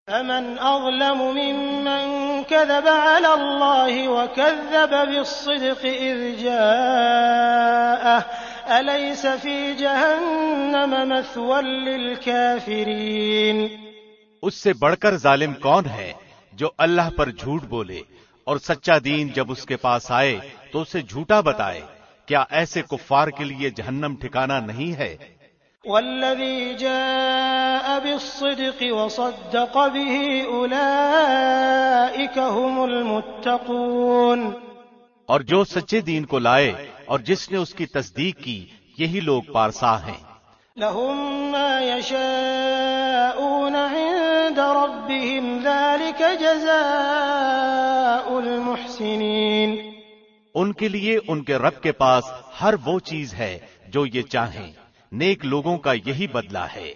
فمن أظلم ممن كذب على الله وكذب بالصدق إذ جاءه أليس في جهنم مثوى للكافرين۔ اس سے بڑھ کر ظالم کون ہے جو اللہ پر جھوٹ بولے اور سچا دین جب اس کے پاس آئے تو اسے جھوٹا بتائے۔ کیا ایسے کفار کے لیے جہنم ٹھکانہ نہیں ہے؟ والذي جاء بالصدق وصدق به أولئك هم المتقون۔ اور جو سچے دین کو لائے اور جس نے اس کی تصدیق کی یہی لوگ پارسا ہیں۔ لهم ما يشاءون عند ربهم ذلك جزاء المحسنين۔ ان کے لیے ان کے رب کے پاس ہر وہ چیز ہے جو یہ چاہیں، نیک لوگوں کا یہی بدلہ ہے۔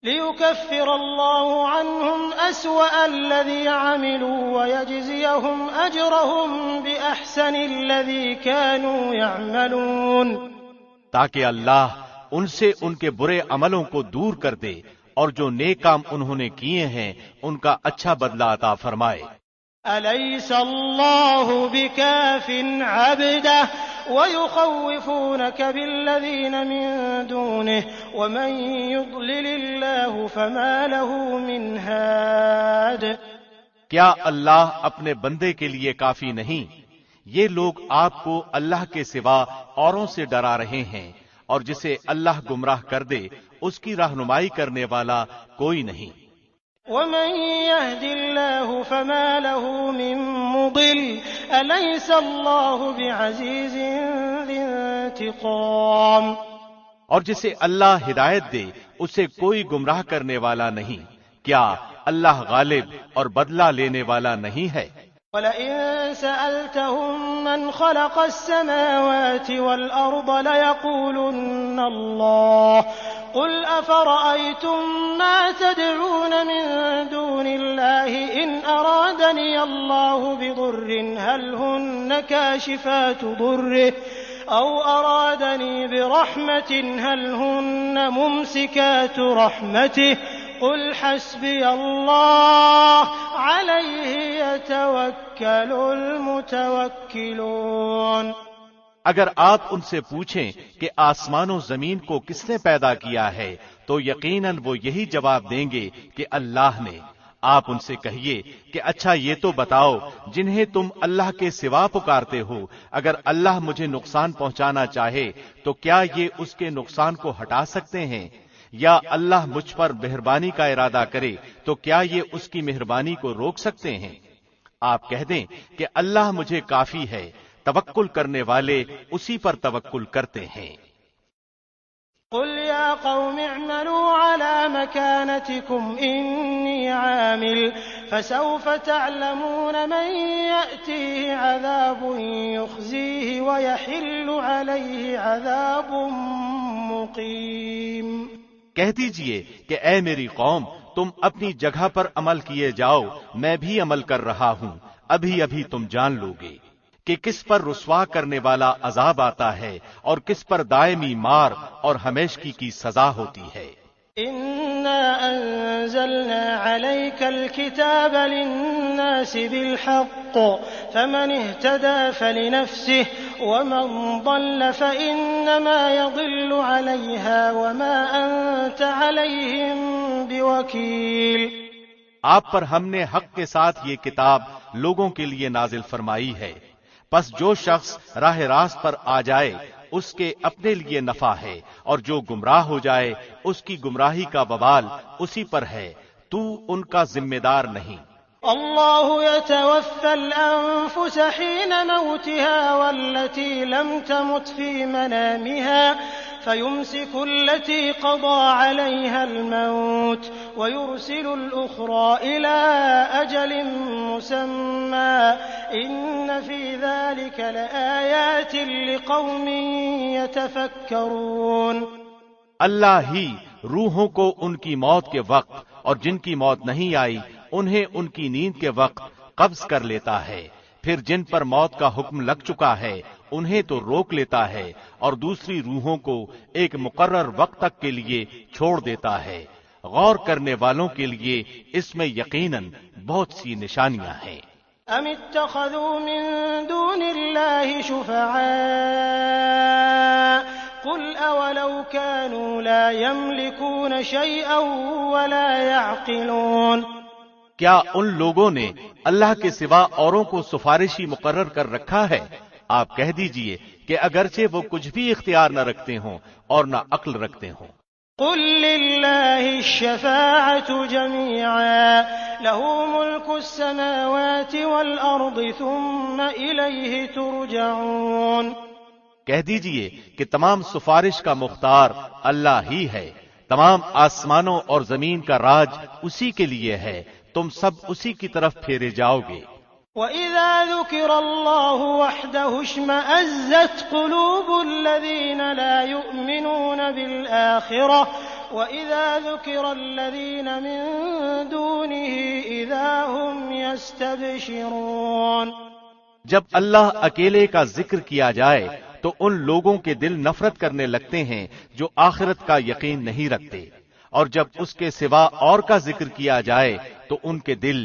ليكفر الله عنهم أسوأ الذي عملوا ويجزيهم أجرهم بأحسن الذي كانوا يعملون، تاکہ اللہ ان سے ان کے برے عملوں کو دور کر دے اور جو نیک کام انہوں نے کیے ہیں ان کا اچھا بدلہ عطا فرمائے۔ أليس الله بكاف عبده ويخوفونك بالذين من دونه ومن يضلل الله فما له من هاد۔ کیا اللہ اپنے بندے کے لیے کافی نہیں؟ یہ لوگ آپ کو اللہ کے سوا اوروں سے ڈرا رہے ہیں، اور جسے اللہ گمراہ کر دے اس کی رہنمائی کرنے والا کوئی نہیں۔ ومن يهد الله فما له من مضل أليس الله بعزيز ذي انتقام۔ اور جسے اللہ ہدایت دے اسے کوئی گمراہ کرنے والا نہیں۔ کیا اللہ غالب اور بدلہ لینے والا نہیں ہے؟ وَلَئِن سَأَلْتَهُم مَّنْ خَلَقَ السَّمَاوَاتِ وَالْأَرْضَ لَيَقُولُنَّ اللَّهُ قُلْ أَفَرَأَيْتُم مَّا تَدْعُونَ مِن دُونِ اللَّهِ إِنْ أَرَادَنِيَ اللَّهُ بِضُرٍّ هَلْ هُنَّ كَاشِفَاتُ ضُرِّهِ أَوْ أَرَادَنِي بِرَحْمَةٍ هَلْ هُنَّ مُمْسِكَاتُ رَحْمَتِهِ قُلْ حَسْبِيَ اللَّهُ عَلَيْهِ يَتَوَكَّلُ الْمُتَوَكِّلُونَ۔ اگر آپ ان سے پوچھیں کہ آسمان و زمین کو کس نے پیدا کیا ہے تو یقیناً وہ یہی جواب دیں گے کہ اللہ نے۔ آپ ان سے کہیے کہ اچھا یہ تو بتاؤ جنہیں تم اللہ کے سوا پکارتے ہو، اگر اللہ مجھے نقصان پہنچانا چاہے تو کیا یہ اس کے نقصان کو ہٹا سکتے ہیں؟ یا اللہ مجھ پر مہربانی کا ارادہ کرے تو کیا یہ اس کی مہربانی کو روک سکتے ہیں؟ آپ کہہ دیں کہ اللہ مجھے کافی ہے، توکل کرنے والے اسی پر توکل کرتے ہیں۔ قل يا قوم اعملوا على مكانتكم إني عامل فسوف تعلمون من يأتيه عذاب يخزيه ويحل عليه عذاب مقيم۔ کہہ دیجئے کہ اے میری قوم تم اپنی جگہ پر عمل کیے جاؤ، میں بھی عمل کر رہا ہوں، ابھی ابھی تم جان لو گے کہ کس پر رسوا کرنے والا عذاب آتا ہے اور کس پر دائمی مار اور ہمیشگی کی سزا ہوتی ہے۔ إنا أنزلنا عليك الكتاب للناس بالحق فمن اهتدى فلنفسه ومن ضل فإنما يضل عليها وما أنت عليهم بوكيل۔ آپ پر ہم نے حق کے ساتھ یہ کتاب لوگوں کے لیے نازل فرمائی ہے، پس جو شخص راہ راست پر آ جائے اس کے اپنے لیے نفع ہے، اور جو گمراہ ہو جائے اس کی گمراہی کا وبال اسی پر ہے، تو ان کا ذمہ دار نہیں۔ اللہ يتوفى الأنفس حين موتها والتي لم تمت في منامها فيمسك التي قضى عليها الموت ويرسل الأخرى إلى أجل مسمى إن في ذلك لآيات لقوم يتفكرون۔ اللہ ہی روحوں کو ان کی موت کے وقت اور جن کی موت نہیں آئی انہیں ان کی نیند کے وقت قبض کر لیتا ہے، پھر جن پر موت کا حکم لگ چکا ہے انہیں تو روک لیتا ہے اور دوسری روحوں کو ایک مقرر وقت تک کے لیے چھوڑ دیتا ہے۔ غور کرنے والوں کے لیے اس میں یقیناً بہت سی نشانیاں ہیں۔ ام اتخذوا من دون الله شفعاء قل اولو كانوا لا يملكون شيئا ولا يعقلون، کیا ان لوگوں نے اللہ کے سوا اوروں کو سفارشی مقرر کر رکھا ہے؟ آپ کہہ دیجئے کہ اگرچہ وہ کچھ بھی اختیار نہ رکھتے ہوں اور نہ عقل رکھتے ہوں۔ قل لله الشفاعة جميعا له ملك السماوات والأرض ثم إليه ترجعون، کہہ دیجئے کہ تمام سفارش کا مختار اللہ ہی ہے، تمام آسمانوں اور زمین کا راج اسی کے لیے ہے، تم سب اسی کی طرف پھیرے جاؤ گے۔ وَإِذَا ذُكِرَ اللَّهُ وَحْدَهُ اشْمَأَزَّتْ قُلُوبُ الَّذِينَ لَا يُؤْمِنُونَ بِالْآخِرَةِ وَإِذَا ذُكِرَ الَّذِينَ مِن دُونِهِ إِذَا هُمْ يَسْتَبْشِرُونَ، جب اللہ اکیلے کا ذکر کیا جائے تو ان لوگوں کے دل نفرت کرنے لگتے ہیں جو آخرت کا یقین نہیں رکھتے، اور جب اس کے سوا اور کا ذکر کیا جائے تو ان کے دل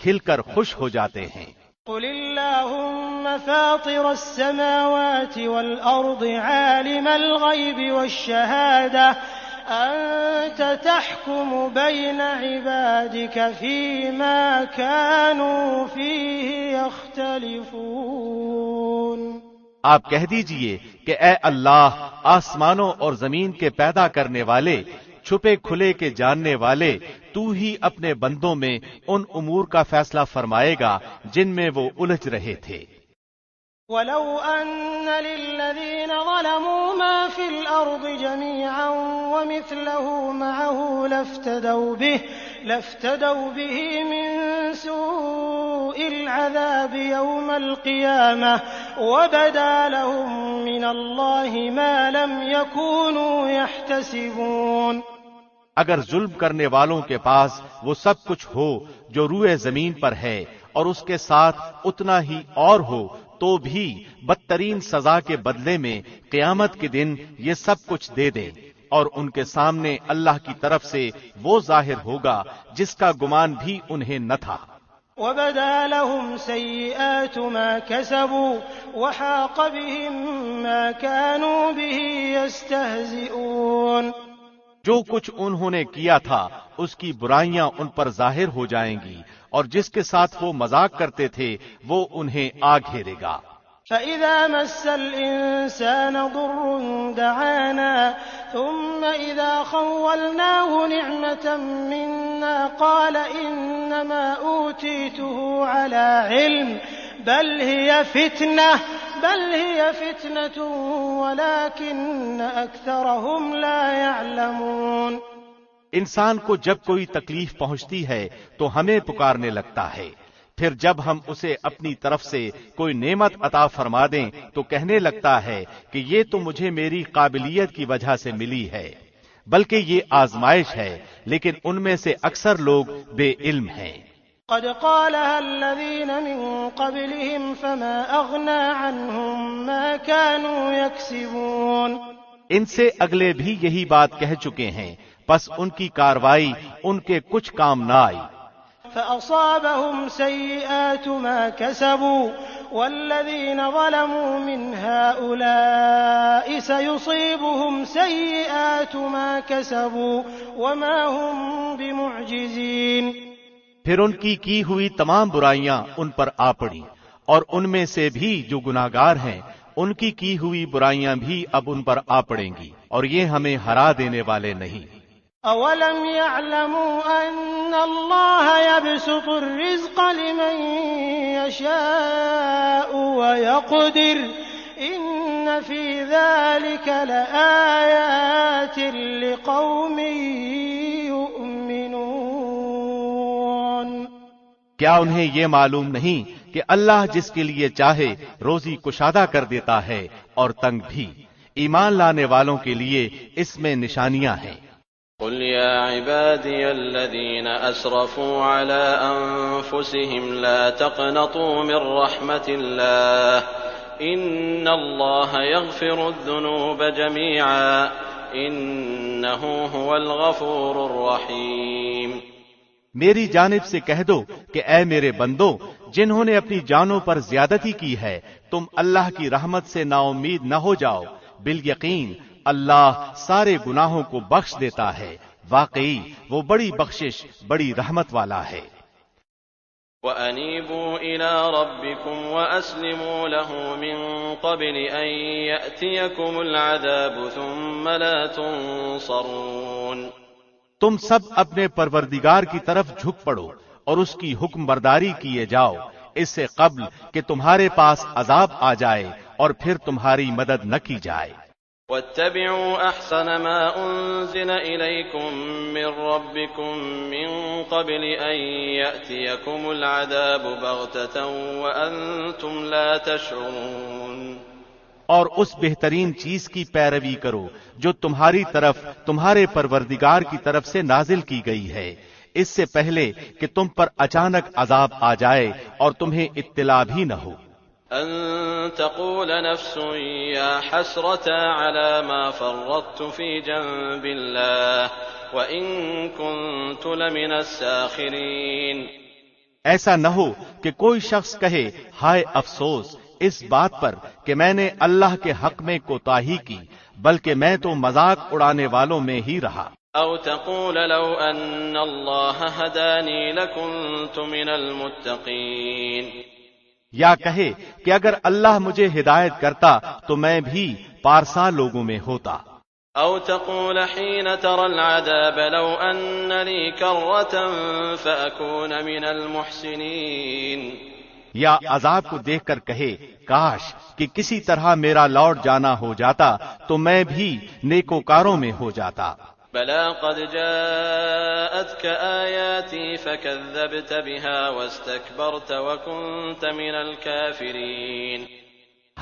کھل کر خوش ہو جاتے ہیں۔ قل اللهم فاطر السماوات والأرض عالم الغيب والشهادة أنت تحكم بين عبادك فيما كانوا فيه يختلفون، آپ کہہ دیجئے کہ اے اللہ، آسمانوں اور زمین کے پیدا کرنے والے، چھپے کھلے کے جاننے والے، تو ہی اپنے بندوں میں ان امور کا فیصلہ فرمائے گا جن میں وہ الجھ رہے تھے۔ وَلَوْ أَنَّ لِلَّذِينَ ظَلَمُوا مَا فِي الْأَرْضِ جَمِيعًا وَمِثْلَهُ مَعَهُ لَافْتَدَوْا بِهِ مِن سُوءِ الْعَذَابِ يَوْمَ الْقِيَامَةِ وَبَدَا لَهُم مِّنَ اللَّهِ مَا لَمْ يَكُونُوا يَحْتَسِبُونَ، اگر ظلم کرنے والوں کے پاس وہ سب کچھ ہو جو روئے زمین پر ہے اور اس کے ساتھ اتنا ہی اور ہو تو بھی بدترین سزا کے بدلے میں قیامت کے دن یہ سب کچھ دے دیں، اور ان کے سامنے اللہ کی طرف سے وہ ظاہر ہوگا جس کا گمان بھی انہیں نہ تھا۔ وَبَدَا لَهُمْ سَيِّئَاتُ مَا كَسَبُوا وَحَاقَ بِهِم مَّا كَانُوا بِهِ يَسْتَهْزِئُونَ، جو کچھ انہوں نے کیا تھا اس کی برائیاں ان پر ظاہر ہو جائیں گی، اور جس کے ساتھ وہ مذاق کرتے تھے وہ انہیں آ گھیرے گا۔ فَإِذَا مَسَّ الْإِنسَانَ ضُرٌّ دَعَانَا ثُمَّ إِذَا خَوَّلْنَاهُ نِعْمَةً مِنَّا قَالَ إِنَّمَا أُوتِيتُهُ عَلَى عِلْمٍ بَلْ هِيَ فِتْنَةٌ وَلَكِنَّ أَكْثَرَهُمْ لَا يَعْلَمُونَ، انسان کو جب کوئی تکلیف پہنچتی ہے تو ہمیں پکارنے لگتا ہے، پھر جب ہم اسے اپنی طرف سے کوئی نعمت عطا فرما دیں تو کہنے لگتا ہے کہ یہ تو مجھے میری قابلیت کی وجہ سے ملی ہے، بلکہ یہ آزمائش ہے، لیکن ان میں سے اکثر لوگ بے علم ہیں۔ قد قالها الذين من قبلهم فما أغنى عنهم ما كانوا يكسبون، ان سے اگلے بھی یہی بات کہہ چکے ہیں، پس ان کی کاروائی ان کے کچھ کام نہ آئی۔ فأصابهم سيئات ما كسبوا والذين ظلموا من هؤلاء سيصيبهم سيئات ما كسبوا وما هم بمعجزين، پھر ان کی ہوئی تمام برائیاں ان پر آ پڑی، اور ان میں سے بھی جو گناہگار ہیں ان کی ہوئی برائیاں بھی اب ان پر آ پڑیں گی، اور یہ ہمیں ہرا دینے والے نہیں۔ اولم يعلموا ان اللہ يبسط الرزق لمن يشاء ويقدر ان في ذلك لآيات لقوم يؤمنون، کیا انہیں یہ معلوم نہیں کہ اللہ جس کے لیے چاہے روزی کشادہ کر دیتا ہے اور تنگ بھی؟ ایمان لانے والوں کے لیے اس میں نشانیاں ہیں۔ قل يا عبادي الذين أسرفوا على أنفسهم لا تقنطوا من رحمة الله إن الله يغفر الذنوب جميعا إنه هو الغفور الرحيم۔ میری جانب سے کہہ دو کہ اے میرے بندو، جنہوں نے اپنی جانوں پر زیادتی کی ہے، تم اللہ کی رحمت سے نا امید نہ ہو جاؤ، بالیقین اللہ سارے گناہوں کو بخش دیتا ہے، واقعی وہ بڑی بخشش بڑی رحمت والا ہے۔ وَأَنِيبُوا إِلَىٰ رَبِّكُمْ وَأَسْلِمُوا لَهُ مِن قَبْلِ أَن يَأْتِيَكُمُ الْعَذَابُ ثُمَّ لَا تُنصَرُونَ۔ تم سب اپنے پروردگار کی طرف جھک پڑو اور اس کی حکم برداری کیے جاؤ، اس سے قبل کہ تمہارے پاس عذاب آ جائے اور پھر تمہاری مدد نہ کی جائے۔ وَاتَّبِعُوا أَحْسَنَ مَا أُنزِلَ إِلَيْكُم مِّن رَّبِّكُم مِّن قَبْلِ أَن يَأْتِيَكُمُ الْعَذَابُ بَغْتَةً وَأَنتُمْ لَا تَشْعُرُونَ۔ اور اس بہترین چیز کی پیروی کرو جو تمہاری طرف تمہارے پروردگار کی طرف سے نازل کی گئی ہے، اس سے پہلے کہ تم پر اچانک عذاب آ جائے اور تمہیں اطلاع بھی نہ ہو۔ أن تقول نفس يا حسرة على ما فرطت في جنب الله وإن كنت لمن الساخرين۔ ایسا نہ ہو کہ کوئی شخص کہے ہائے افسوس اس بات پر کہ میں نے اللہ کے حق میں کوتاہی کی، بلکہ میں تو مذاق اڑانے والوں میں ہی رہا۔ أو تقول لو أن الله هداني لكنت من المتقين۔ یا کہے کہ اگر اللہ مجھے ہدایت کرتا تو میں بھی پارسا لوگوں میں ہوتا۔ أو تقول حين ترى العذاب لو أن لي كرة فأكون من المحسنين۔ یا عذاب کو دیکھ کر کہے کاش کہ کسی طرح میرا لوٹ جانا ہو جاتا تو میں بھی نیکوکاروں میں ہو جاتا۔ بلى قد جاءتك آياتي فكذبت بها واستكبرت وكنت من الكافرين۔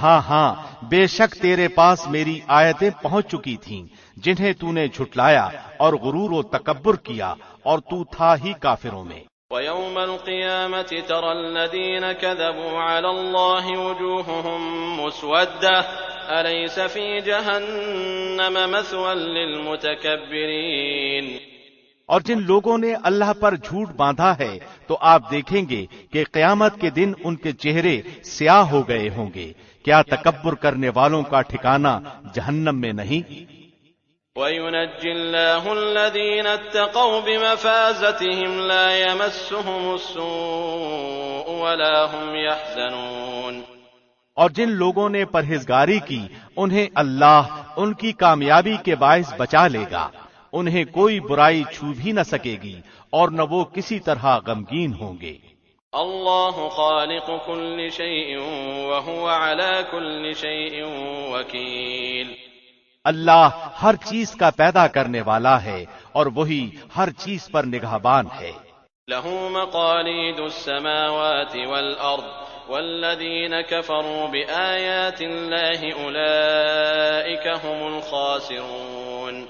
ہاں ہاں، بے شک تیرے پاس میری آیتیں پہنچ چکی تھیں جنہیں تو نے جھٹلایا اور غرور و تکبر کیا اور تو تھا ہی کافروں میں۔ ويوم القيامة ترى الذين كذبوا على الله وجوههم مسودة أليس في جهنم مثوى للمتكبرين۔ اور جن لوگوں نے اللہ پر جھوٹ باندھا ہے تو آپ دیکھیں گے کہ قیامت کے دن ان کے چہرے سیاہ ہو گئے ہوں گے، کیا تکبر کرنے والوں کا ٹھکانہ جہنم میں نہیں؟ وَيُنَجِّي اللَّهُ الَّذِينَ اتَّقَوْا بِمَفَازَتِهِمْ لَا يَمَسُّهُمُ السُّوءُ وَلَا هُمْ يَحْزَنُونَ۔ اور جن لوگوں نے پرہیزگاری کی انہیں اللہ ان کی کامیابی کے باعث بچا لے گا، انہیں کوئی برائی چھو بھی نہ سکے گی اور نہ وہ کسی طرح غمگین ہوں گے۔ اللہ خالق كل شيء وهو على كل شيء وكيل۔ اللہ ہر چیز کا پیدا کرنے والا ہے اور وہی ہر چیز پر نگہبان ہے۔ له مقاليد السماوات والأرض والذين كفروا بآيات الله أولئك هم الخاسرون۔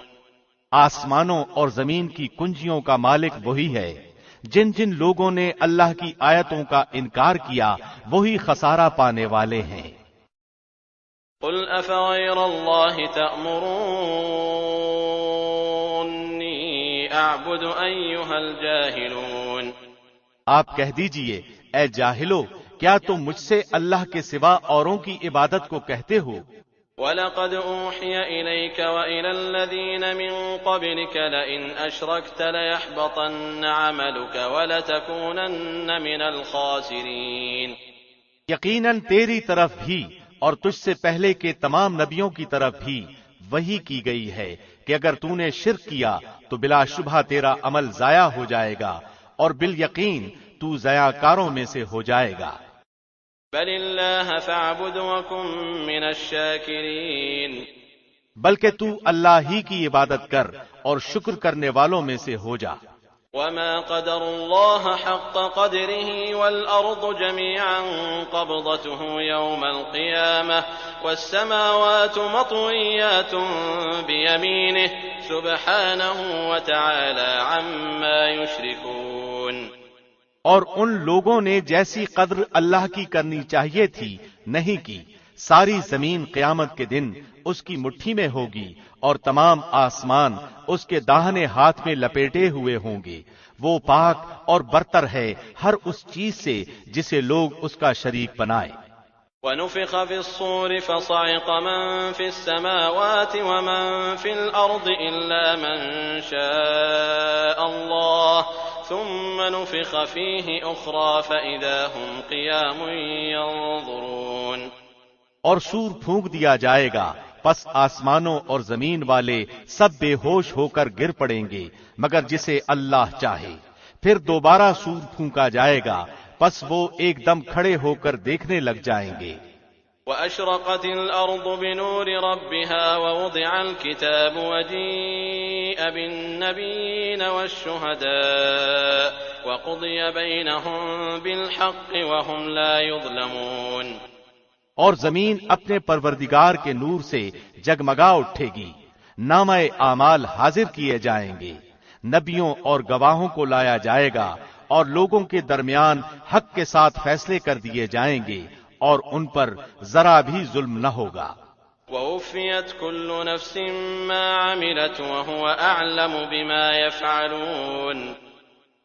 آسمانوں اور زمین کی کنجیوں کا مالک وہی ہے، جن جن لوگوں نے اللہ کی آیتوں کا انکار کیا وہی خسارہ پانے والے ہیں۔ قل أفغير الله تأمروني أعبد أيها الجاهلون۔ آپ کہہ دیجئے اے جاہلو، کیا تم مجھ سے اللہ کے سوا اوروں کی عبادت کو کہتے ہو؟ وَلَقَدْ أُوحِيَ إِلَيْكَ وَإِلَى الَّذِينَ مِن قَبْلِكَ لَئِنْ أَشْرَكْتَ لَيَحْبَطَنَّ عَمَلُكَ وَلَتَكُونَنَّ مِنَ الْخَاسِرِينَ۔ یقیناً تیری طرف بھی اور تجھ سے پہلے کے تمام نبیوں کی طرف بھی وحی کی گئی ہے کہ اگر تو نے شرک کیا تو بلا شبہ تیرا عمل ضائع ہو جائے گا اور بالیقین تو ضیاء کاروں میں سے ہو جائے گا۔ بل اللہ فاعبد وکن من الشاکرین۔ بلکہ تو اللہ ہی کی عبادت کر اور شکر کرنے والوں میں سے ہو جا۔ وما قدر الله حق قدره والأرض جميعا قبضته يوم القيامة والسماوات مطويات بيمينه سبحانه وتعالى عما يشركون۔ اور ان لوگوں نے جیسی قدر اللہ کی کرنی چاہیے تھی نہیں کی، ساری زمین قیامت کے دن اس کی مٹھی میں ہوگی اور تمام آسمان اس کے داہنے ہاتھ میں لپیٹے ہوئے ہوں گے۔ وہ پاک اور برتر ہے ہر اس چیز سے جسے لوگ اس کا شریک بنائے۔ ونفخ في الصور فصعق من في السماوات ومن في الأرض إلا من شاء الله ثم نفخ فيه أخرى فإذا هم قيام ينظرون۔ اور سور پھونک دیا جائے گا، پس آسمانوں اور زمین والے سب بے ہوش ہو کر گر پڑیں گے مگر جسے اللہ چاہے۔ پھر دوبارہ سور پھونکا جائے گا، پس وہ ایک دم کھڑے ہو کر دیکھنے لگ جائیں گے۔ وَأَشْرَقَتِ الْأَرْضُ بِنُورِ رَبِّهَا وَوُضِعَ الْكِتَابُ وَجِيءَ بِالنَّبِيِّينَ وَالشُّهَدَاءِ وَقُضِيَ بَيْنَهُم بِالْحَقِّ وَهُمْ لَا يُظْلَمُونَ۔ اور زمین اپنے پروردگار کے نور سے جگمگا اٹھے گی، نامہ اعمال حاضر کیے جائیں گے، نبیوں اور گواہوں کو لایا جائے گا اور لوگوں کے درمیان حق کے ساتھ فیصلے کر دیے جائیں گے اور ان پر ذرا بھی ظلم نہ ہوگا۔ وَوُفِّيَتْ كُلُّ نَفْسٍ مَّا عَمِلَتْ وَهُوَ أَعْلَمُ بِمَا يَفْعَلُونَ۔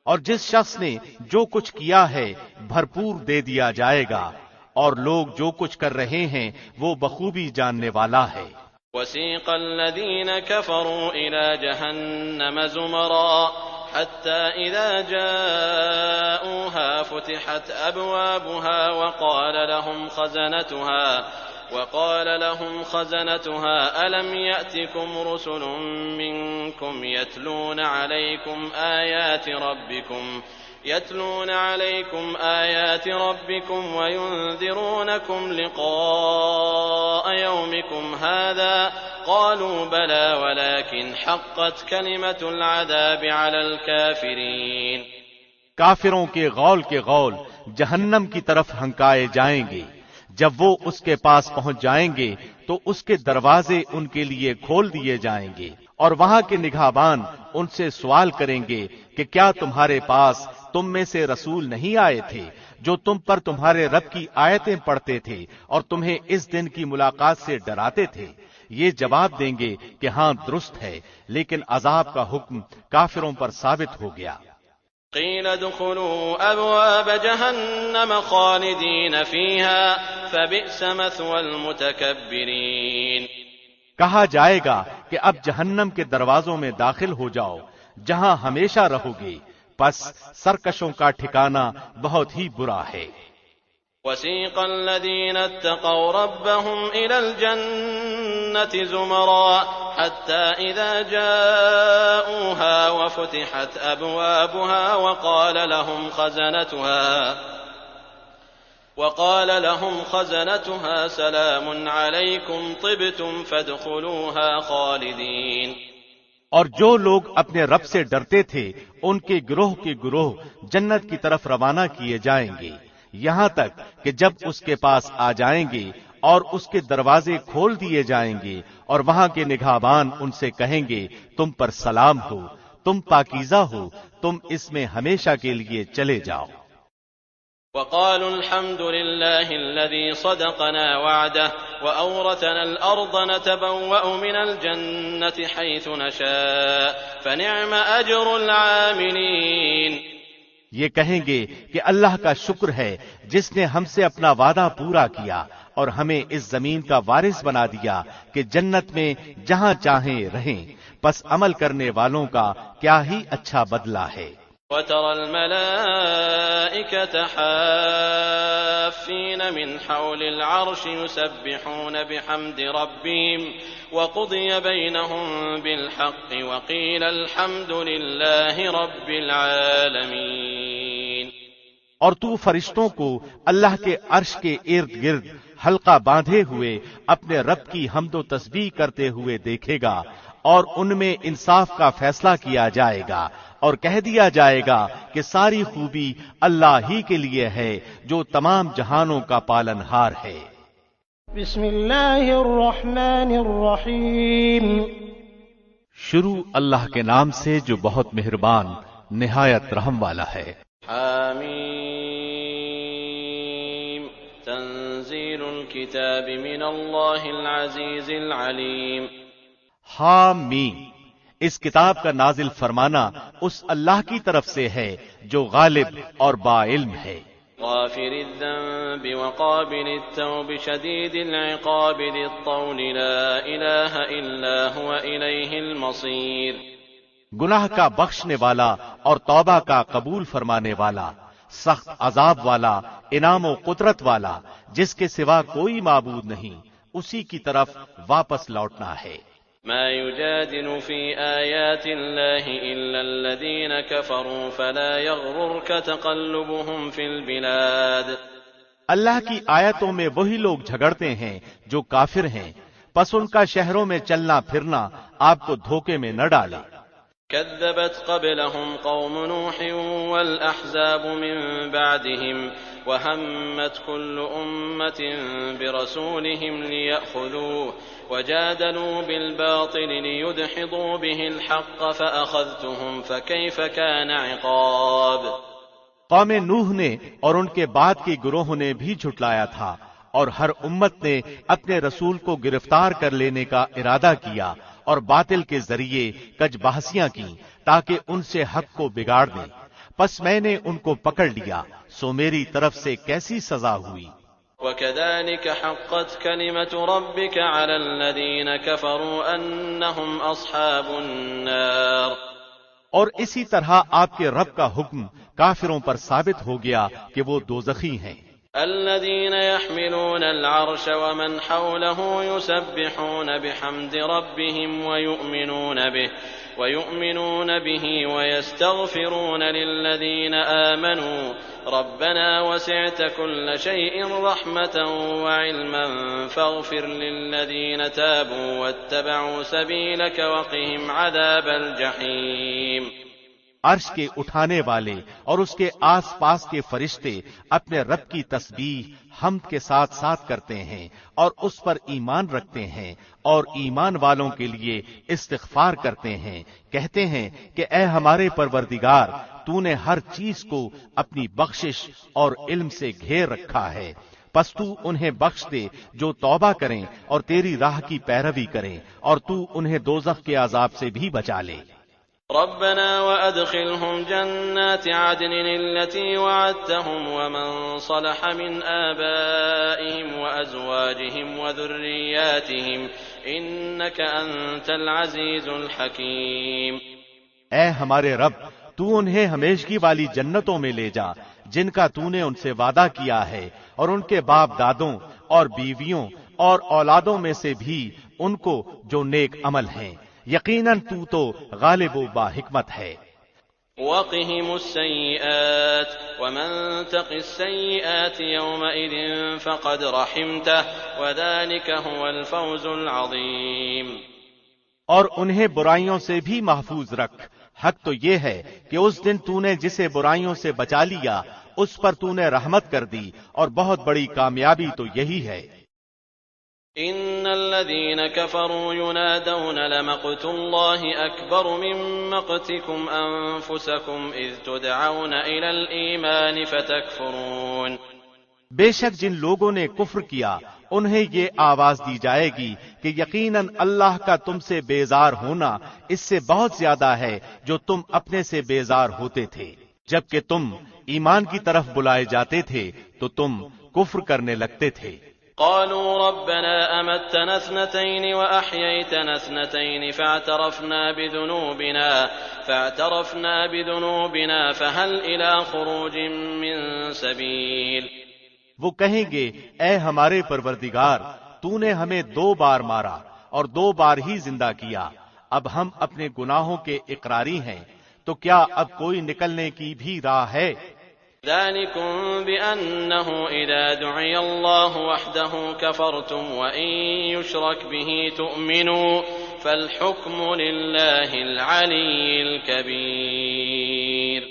اور جس شخص نے جو کچھ کیا ہے بھرپور دے دیا جائے گا، اور لوگ جو کچھ کر رہے ہیں وہ بخوبی جاننے والا ہے۔ وَسِيقَ الَّذِينَ كَفَرُوا إِلَى جَهَنَّمَ زُمَرًا حَتَّى إِذَا جَاءُوهَا فُتِحَتْ أَبْوَابُهَا وَقَالَ لَهُمْ خَزَنَتُهَا أَلَمْ يَأْتِكُمْ رُسُلٌ مِّنكُمْ يتلون عليكم آيات ربكم وينذرونكم لقاء يومكم هذا قالوا بلى ولكن حقت كلمة العذاب على الكافرين۔ کافروں کے غول جہنم کی طرف ہنکائے جائیں گے، جب وہ اس کے پاس پہنچ جائیں گے تو اس کے دروازے ان کے لیے کھول دیے جائیں گے، اور وہاں کے نگہبان ان سے سوال کریں گے کہ کیا تمہارے پاس تم میں سے رسول نہیں آئے تھے جو تم پر تمہارے رب کی آیتیں پڑھتے تھے اور تمہیں اس دن کی ملاقات سے ڈراتے تھے؟ یہ جواب دیں گے کہ ہاں درست ہے، لیکن عذاب کا حکم کافروں پر ثابت ہو گیا۔ قیل ادخلوا ابواب جہنم خالدین فیہا فبئس مثوى المتکبرین۔ کہا جائے گا کہ اب جہنم کے دروازوں میں داخل ہو جاؤ، جہاں ہمیشہ رہو گے، پس سرکشوں کا ٹھکانہ بہت ہی برا ہے۔ وَسِيقَ الَّذِينَ اتَّقَوْا رَبَّهُمْ إِلَى الْجَنَّةِ زُمَرًا حَتَّى إِذَا جَاءُوهَا وَفُتِحَتْ أَبْوَابُهَا وَقَالَ لَهُمْ خَزَنَتُهَا سَلَامٌ عَلَيْكُمْ طِبْتُمْ فَادْخُلُوهَا خَالِدِينَ۔ اور جو لوگ اپنے رب سے ڈرتے تھے ان کے گروہ جنت کی طرف روانہ کیے جائیں گے، یہاں تک کہ جب اس کے پاس آ جائیں گے اور اس کے دروازے کھول دیے جائیں گے اور وہاں کے نگہبان ان سے کہیں گے تم پر سلام ہو، تم پاکیزہ ہو، تم اس میں ہمیشہ کے لیے چلے جاؤ۔ وقالوا الحمد لله الذي صدقنا وعده وأورثنا الأرض نتبوأ من الجنة حيث نشاء فنعم أجر العاملين۔ یہ کہیں گے کہ اللہ کا شکر ہے جس نے ہم سے اپنا وعدہ پورا کیا اور ہمیں اس زمین کا وارث بنا دیا کہ جنت میں جہاں چاہیں رہیں، پس عمل کرنے والوں کا کیا ہی اچھا بدلہ ہے۔ وَتَرَى الْمَلَائِكَةَ حَافِّينَ مِنْ حَوْلِ الْعَرْشِ يُسَبِّحُونَ بِحَمْدِ رَبِّهِمْ وَقُضِيَ بَيْنَهُم بِالْحَقِّ وَقِيلَ الْحَمْدُ لِلَّهِ رَبِّ الْعَالَمِينَ۔ اور تو فرشتوں کو اللہ کے عرش کے ارد گرد حلقہ باندھے ہوئے اپنے رب کی حمد و تسبیح کرتے ہوئے دیکھے گا، اور ان میں انصاف کا فیصلہ کیا جائے گا اور کہہ دیا جائے گا کہ ساری خوبی اللہ ہی کے لیے ہے جو تمام جہانوں کا پالن ہار ہے۔ بسم اللہ الرحمن الرحیم۔ شروع اللہ کے نام سے جو بہت مہربان نہایت رحم والا ہے۔ حامیم تنزیل الكتاب من الله العزيز العليم. حامیم، اس کتاب کا نازل فرمانا اس اللہ کی طرف سے ہے جو غالب اور با علم ہے. غافر الذنب وقابل التوب شديد العقاب ذي الطول لا إله إلا هو إليه المصير. گناہ کا بخشنے والا اور توبہ کا قبول فرمانے والا، سخت عذاب والا، انعام و قدرت والا، جس کے سوا کوئی معبود نہیں، اسی کی طرف واپس لوٹنا ہے. ما يجادل في آيات الله إلا الذين كفروا فلا يغررك تقلبهم في البلاد. اللہ کی آیتوں میں وہی لوگ جھگڑتے ہیں جو کافر ہیں، پس ان کا شہروں میں چلنا پھرنا آپ کو دھوکے میں نہ ڈالے. كذبت قبلهم قوم نوح والأحزاب من بعدهم وهمت كل أمة برسولهم ليأخذوه وجادلوا بالباطل ليدحضوا به الحق فأخذتهم فكيف كان عقاب. قوم نوح نے اور ان کے بعد کے گروہوں نے بھی جھٹلایا تھا، اور ہر امت نے اپنے رسول کو گرفتار کر لینے کا ارادہ کیا اور باطل کے ذریعے کج بحثیاں کی تاکہ ان سے حق کو بگاڑ دیں. پس میں نے ان کو پکڑ لیا، سو میری طرف سے کیسی سزا ہوئی. وَكَذَلِكَ حَقَّتْ كَلِمَةُ رَبِّكَ عَلَى الَّذِينَ كَفَرُوا أَنَّهُمْ أَصْحَابُ النَّارِ. اور اسی طرح آپ کے رب کا حکم کافروں پر ثابت ہو گیا کہ وہ دوزخی ہیں. الذين يحملون العرش ومن حوله يسبحون بحمد ربهم ويؤمنون به ويستغفرون للذين آمنوا ربنا وسعت كل شيء رحمة وعلما فاغفر للذين تابوا واتبعوا سبيلك وقهم عذاب الجحيم. عرش کے اٹھانے والے اور اس کے آس پاس کے فرشتے اپنے رب کی تسبیح حمد کے ساتھ ساتھ کرتے ہیں اور اس پر ایمان رکھتے ہیں اور ایمان والوں کے لیے استغفار کرتے ہیں، کہتے ہیں کہ اے ہمارے پروردگار، تو نے ہر چیز کو اپنی بخشش اور علم سے گھیر رکھا ہے، پس تو انہیں بخش دے جو توبہ کریں اور تیری راہ کی پیروی کریں، اور تو انہیں دوزخ کے عذاب سے بھی بچا لے. ربنا وأدخلهم جنات عدن التي وعدتهم ومن صلح من آبائهم وأزواجهم وذرياتهم إنك أنت العزيز الحكيم. اے ہمارے رب، تو انہیں ہمیشگی والی جنتوں میں لے جا جن کا تو نے ان سے وعدہ کیا ہے، اور ان کے باپ دادوں اور بیویوں اور اولادوں میں سے بھی ان کو جو نیک عمل ہیں. یقیناً تو غالب و با حکمت ہے. وقهم السيئات ومن تق السيئات يومئذ فقد رحمته وذلك هو الفوز العظيم. اور انہیں برائیوں سے بھی محفوظ رکھ. حق تو یہ ہے کہ اس دن تو نے جسے برائیوں سے بچا لیا اس پر تو نے رحمت کر دی، اور بہت بڑی کامیابی تو یہی ہے. ان الذين كفروا ينادون لمقت الله اكبر من مقتكم انفسكم اذ تدعون الى الايمان فتكفرون. بے شک جن لوگوں نے کفر کیا انہیں یہ آواز دی جائے گی کہ یقیناً اللہ کا تم سے بیزار ہونا اس سے بہت زیادہ ہے جو تم اپنے سے بیزار ہوتے تھے. جبکہ تم ایمان کی طرف بلائے جاتے تھے تو تم کفر کرنے لگتے تھے. قالوا ربنا أمتنا اثنتين وأحييتنا اثنتين فاعترفنا بذنوبنا فهل إلى خروج من سبيل. وہ کہیں گے اے ہمارے پروردگار، تو نے ہمیں 2 بار مارا اور 2 بار ہی زندہ کیا، اب ہم اپنے گناہوں کے اقراری ہیں، تو کیا اب کوئی نکلنے کی بھی راہ ہے؟ ذلكم بأنه إذا دعي الله وحده كفرتم وإن يشرك به تؤمنوا فالحكم لله العلي الكبير.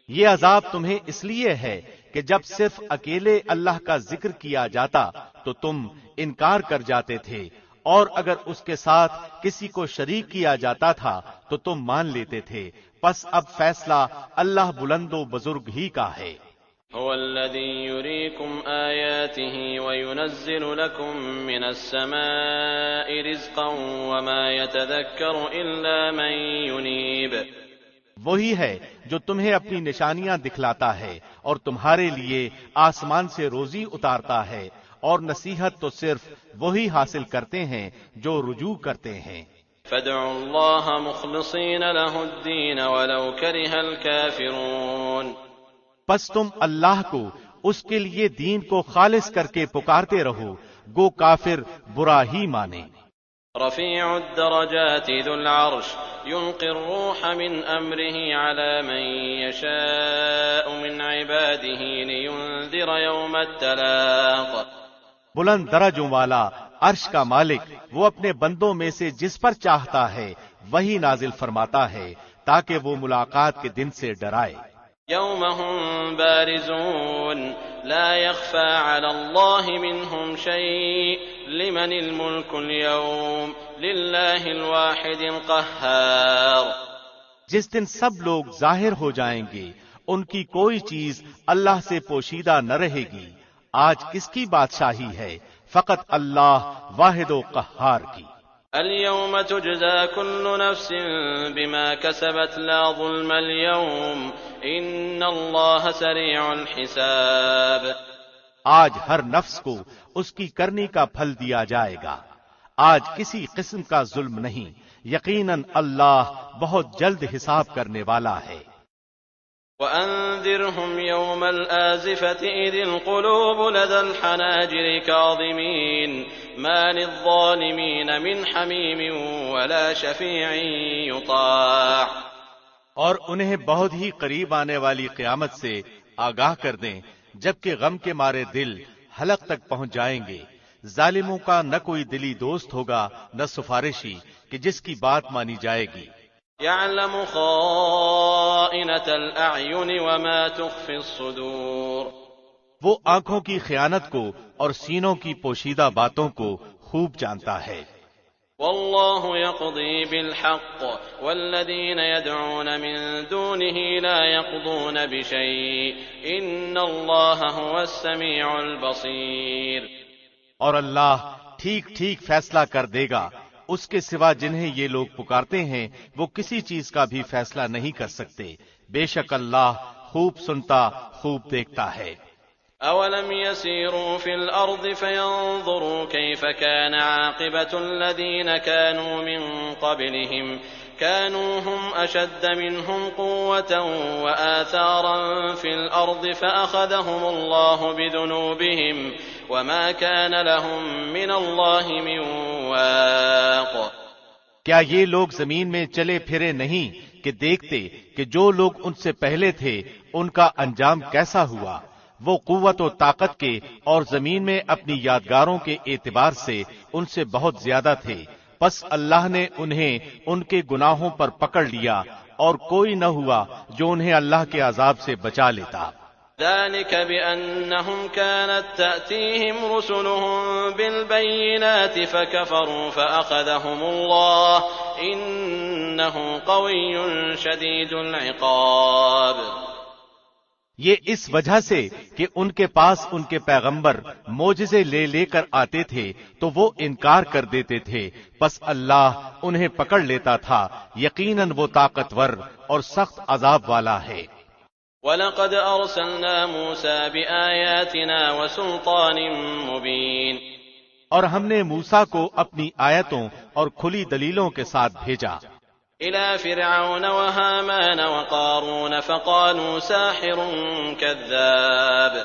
یہ عذاب تمہیں اس لیے ہے کہ جب صرف اکیلے اللہ کا ذکر کیا جاتا تو تم انکار کر جاتے تھے، اور اگر اس کے ساتھ کسی کو شریک کیا جاتا تھا تو تم مان لیتے تھے. پس اب فیصلہ اللہ بلند و بزرگ ہی کا ہے. هو الذي يريكم آياته وينزل لكم من السماء رزقا وما يتذكر إلا من ينيب. وہی ہے جو تمہیں اپنی نشانیاں دکھلاتا ہے اور تمہارے لیے آسمان سے روزی اتارتا ہے، اور نصیحت تو صرف وہی حاصل کرتے ہیں جو رجوع کرتے ہیں۔ فادعوا الله مخلصين له الدين ولو كره الكافرون. پس تم اللہ کو اس کے لیے دین کو خالص کر کے پکارتے رہو، گو کافر برا ہی مانے۔ رفيع الدرجات ذو العرش يلقي الروح من أمره على من يشاء من عباده لينذر يوم التلاق. بلند درجوں والا عرش کا مالک وہ اپنے بندوں میں سے جس پر چاہتا ہے وہی نازل فرماتا ہے تاکہ وہ ملاقات کے دن سے ڈرائے۔ يوم هم بارزون لا يخفى على الله منهم شيء لمن الملك اليوم لله الواحد القهار. جس دن سب لوگ ظاہر ہو جائیں گے، ان کی کوئی چیز اللہ سے پوشیدہ نہ رہے گی۔ آج کس کی بادشاہی ہے؟ فقط اللہ واحد و قہار کی۔ اليوم تجزى كل نفس بما كسبت لا ظلم اليوم ان الله سريع الحساب. آج ہر نفس کو اس کی کرنی کا پھل دیا جائے گا۔ آج کسی قسم کا ظلم نہیں، یقیناً اللہ بہت جلد حساب کرنے والا ہے۔ وأنذرهم يوم الآزفة إذ القلوب لدى الحناجر كاظمين ما للظالمين من حميم ولا شفيع يطاع. اور انہیں بہت ہی قریب آنے والی قیامت سے آگاہ کر دیں جبکہ غم کے مارے دل حلق تک پہنچ جائیں گے۔ ظالموں کا نہ کوئی دلی دوست ہوگا نہ سفارشی کہ جس کی بات مانی جائے گی۔ يعلم خائنة الأعين وما تخفي الصدور. وہ آنکھوں کی خیانت کو اور سینوں کی پوشیدہ باتوں کو خوب جانتا ہے۔ والله يقضي بالحق والذين يدعون من دونه لا يقضون بشيء إن الله هو السميع البصير. اور اللہ ٹھیک ٹھیک فیصلہ کر دے گا، اس کے سوا جنہیں یہ لوگ پکارتے ہیں وہ کسی چیز کا بھی فیصلہ نہیں کر سکتے، بے شک اللہ خوب سنتا خوب دیکھتا ہے۔ أولم يسيروا في الأرض فينظروا كيف كان عاقبة الذين كانوا من قبلهم كانوا هم أشد منهم قوة وآثارا في الأرض فأخذهم الله بذنوبهم وما كان لهم من الله من واق. کیا یہ لوگ زمین میں چلے پھرے نہیں کہ دیکھتے کہ جو لوگ ان سے پہلے تھے ان کا انجام کیسا ہوا؟ وہ قوت و طاقت کے اور زمین میں اپنی یادگاروں کے اعتبار سے ان سے بہت زیادہ تھے، پس اللہ نے انہیں ان کے گناہوں پر پکڑ لیا اور کوئی نہ ہوا جو انہیں اللہ کے عذاب سے بچا لیتا۔ ذلك بأنهم كانت تأتيهم رسلهم بالبينات فكفروا فأخذهم الله إنه قوي شديد العقاب. یہ اس وجہ سے کہ ان کے پاس ان کے پیغمبر معجزے لے لے کر آتے تھے تو وہ انکار کر دیتے تھے، پس اللہ انہیں پکڑ لیتا تھا، یقیناً وہ طاقتور اور سخت عذاب والا ہے۔ وَلَقَدْ أَرْسَلْنَا مُوسَى بِآيَاتِنَا وَسُلْطَانٍ مُبِينٍ. اور ہم نے موسیٰ کو اپنی آیتوں اور کھلی دلیلوں کے ساتھ بھیجا إِلَى فِرْعَوْنَ وَهَامَانَ وَقَارُونَ فَقَالُوا سَاحِرٌ كَذَّابٌ.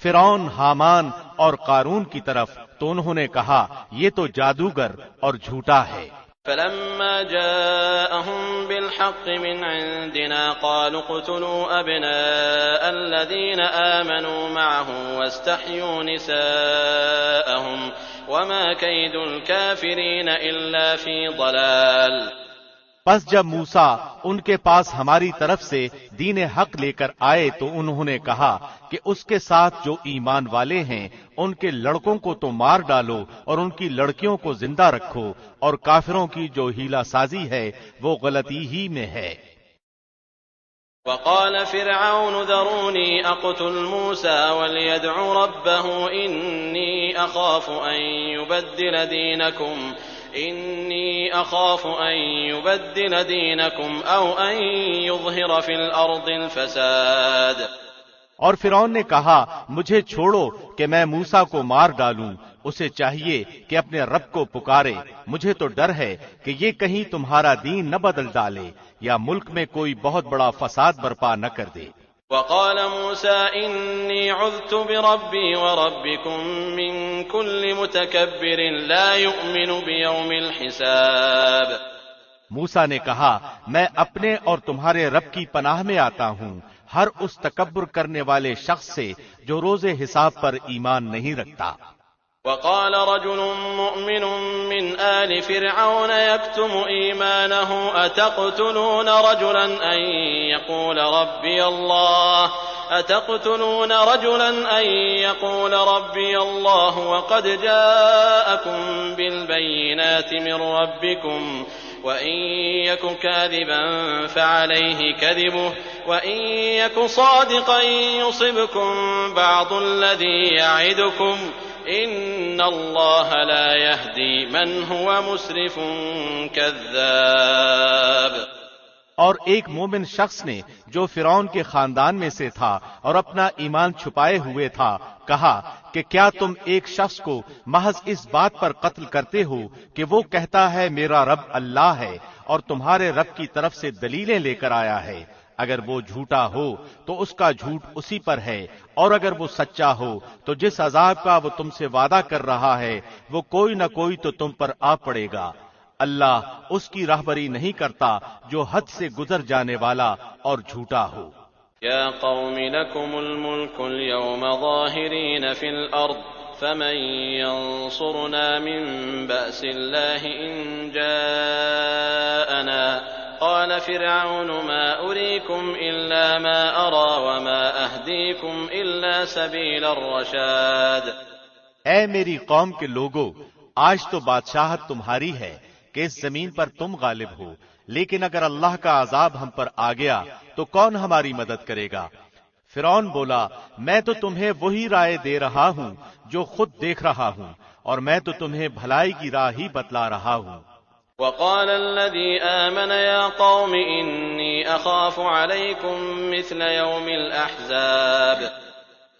فرعون، حامان اور قارون کی طرف تو انہوں نے کہا یہ تو جادوگر اور جھوٹا ہے۔ فلما جاءهم بالحق من عندنا قالوا اقتلوا أبناء الذين آمنوا معه واستحيوا نساءهم وما كيد الكافرين إلا في ضلال. پس جب موسیٰ ان کے پاس ہماری طرف سے دین حق لے کر آئے تو انہوں نے کہا کہ اس کے ساتھ جو ایمان والے ہیں ان کے لڑکوں کو تو مار ڈالو اور ان کی لڑکیوں کو زندہ رکھو، اور کافروں کی جو ہیلا سازی ہے وہ غلطی ہی میں ہے۔ وقال فرعون ذروني أقتل موسى وليدع ربه إني أخاف أن يبدل دينكم أو أن يظهر في الأرض الفساد. اور فرعون نے کہا مجھے چھوڑو کہ میں موسیٰ کو مار ڈالوں، اسے چاہیے کہ اپنے رب کو پکارے، مجھے تو ڈر ہے کہ یہ کہیں تمہارا دین نہ بدل ڈالے یا ملک میں کوئی بہت بڑا فساد برپا نہ کر دے. وقال موسى إني عذت بربي وربكم من كل متكبر لا يؤمن بيوم الحساب. موسیٰ نے کہا میں اپنے اور تمہارے رب کی پناہ میں آتا ہوں ہر اس تکبر کرنے والے شخص سے جو روز حساب پر ایمان نہیں رکھتا. وقال رجل مؤمن من آل فرعون يكتم إيمانه أتقتلون رجلا أن يقول ربي الله وقد جاءكم بالبينات من ربكم وإن يك كاذبا فعليه كذبه وإن يك صادقا يصبكم بعض الذي يعدكم إن الله لا يهدي من هو مسرف كذاب. اور ایک مومن شخص نے جو فرعون کے خاندان میں سے تھا اور اپنا ایمان چھپائے ہوئے تھا کہا کہ کیا تم ایک شخص کو محض اس بات پر قتل کرتے ہو کہ وہ کہتا ہے میرا رب اللہ ہے اور تمہارے رب کی طرف سے دلیلیں لے کر آیا ہے؟ اگر وہ جھوٹا ہو تو اس کا جھوٹ اسی پر ہے، اور اگر وہ سچا ہو تو جس عذاب کا وہ تم سے وعدہ کر رہا ہے وہ کوئی نہ کوئی تو تم پر آ پڑے گا. اللہ اس کی راہبری نہیں کرتا جو حد سے گزر جانے والا اور جھوٹا ہو. یا قوم لکم الملک اليوم ظاہرین فی الارض فمن ينصرنا من بأس اللہ ان جاءنا قال فرعون ما أريكم إلا ما أرى وما أهديكم إلا سبيل الرشاد. اے میری قوم کے لوگو، آج تو بادشاہت تمہاری ہے کہ اس زمین پر تم غالب ہو، لیکن اگر اللہ کا عذاب ہم پر آ گیا تو کون ہماری مدد کرے گا؟ فرعون بولا میں تو تمہیں وہی رائے دے رہا ہوں جو خود دیکھ رہا ہوں، اور میں تو تمہیں بھلائی کی راہ ہی بتلا رہا ہوں. وقال الذي آمن يا قوم إني أخاف عليكم مثل يوم الأحزاب.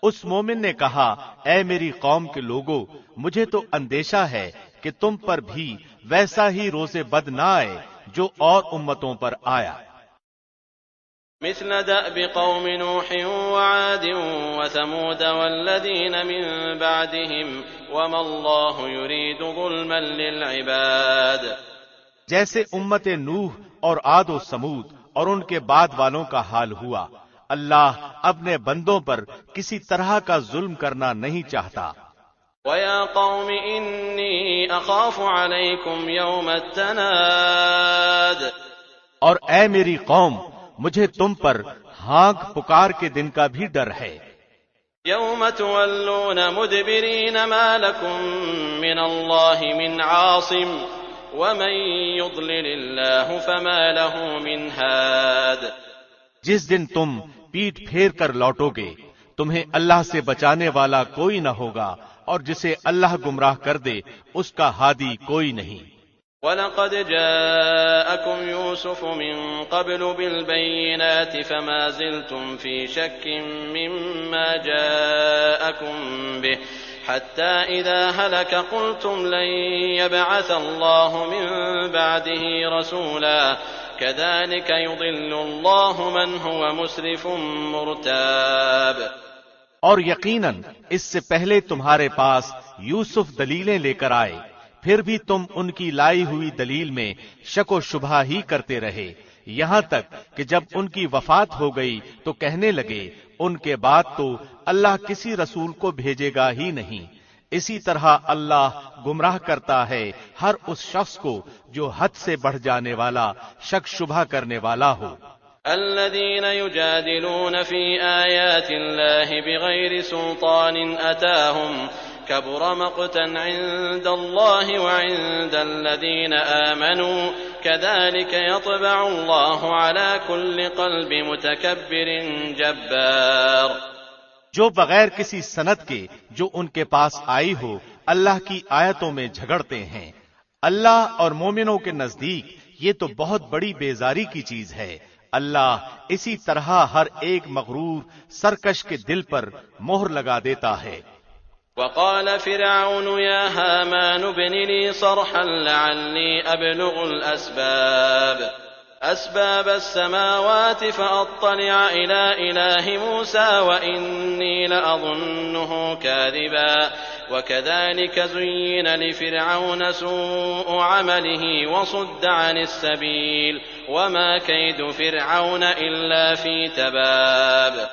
اس مومن نے کہا اے میری قوم کے لوگو، مجھے تو اندیشہ ہے کہ تم پر بھی ویسا ہی روز بد نہ آئے جو اور امتوں پر آیا. مثل دأب قوم نوح وعاد وثمود والذين من بعدهم وما الله يريد ظلما للعباد. جیسے امت نوح اور عاد و سمود اور ان کے بعد والوں کا حال ہوا، اللہ اپنے بندوں پر کسی طرح کا ظلم کرنا نہیں چاہتا. وَيَا قَوْمِ إِنِّي أَخَافُ عَلَيْكُمْ يَوْمَ التَّنَادِ. اور اے میری قوم، مجھے تم پر ہانک پکار کے دن کا بھی ڈر ہے. يَوْمَ تُوَلُّونَ مُدْبِرِينَ مَا لَكُمْ مِنَ اللَّهِ مِنْ عَاصِمٍ وَمَنْ يُضْلِلِ اللَّهُ فَمَا لَهُ مِنْ هَادٍ. جس دن تم پیٹ پھیر کر لوٹو گے تمہیں اللہ سے بچانے والا کوئی نہ ہوگا، اور جسے اللہ گمراہ کر دے اس کا ہادی کوئی نہیں. وَلَقَدْ جَاءَكُمْ يُوسُفُ مِنْ قَبْلُ بِالْبَيِّنَاتِ فَمَا زِلْتُمْ فِي شَكٍّ مِّمَّا جَاءَكُمْ بِهِ حَتَّى إِذَا هَلَكَ قُلْتُمْ لَنْ يَبْعَثَ اللَّهُ مِنْ بَعْدِهِ رَسُولًا كَذَلِكَ يُضِلُّ اللَّهُ مَنْ هُوَ مُسْرِفٌ مُرْتَابٌ. اور یقیناً اس سے پہلے تمہارے پاس یوسف دلیلیں لے کر آئے، پھر بھی تم ان کی لائی ہوئی دلیل میں شک و شبہ ہی کرتے رہے، یہاں تک کہ جب ان کی وفات ہو گئی تو کہنے لگے ان کے بعد تو اللہ کسی رسول کو بھیجے گا ہی نہیں. اسی طرح اللہ گمراہ کرتا ہے ہر اس شخص کو جو حد سے بڑھ جانے والا، شک شبہ کرنے والا ہو. الذين يجادلون في آيات الله بغير سلطان أتاهم كبر مقتا عند الله وعند الذين آمنوا كذلك يطبع الله على كل قلب متكبر جبار. جو بغیر کسی سند کے جو ان کے پاس آئی ہو اللہ کی آیتوں میں جھگڑتے ہیں، اللہ اور مومنوں کے نزدیک یہ تو بہت بڑی بیزاری کی چیز ہے. اللہ اسی طرح ہر ایک مغرور سرکش کے دل پر مہر لگا دیتا ہے. وقال فرعون يا هامان ابن لي صرحا لعلي أبلغ أسباب السماوات فأطلع إلى إله موسى وإني لأظنه كاذبا وكذلك زين لفرعون سوء عمله وصد عن السبيل وما كيد فرعون إلا في تباب.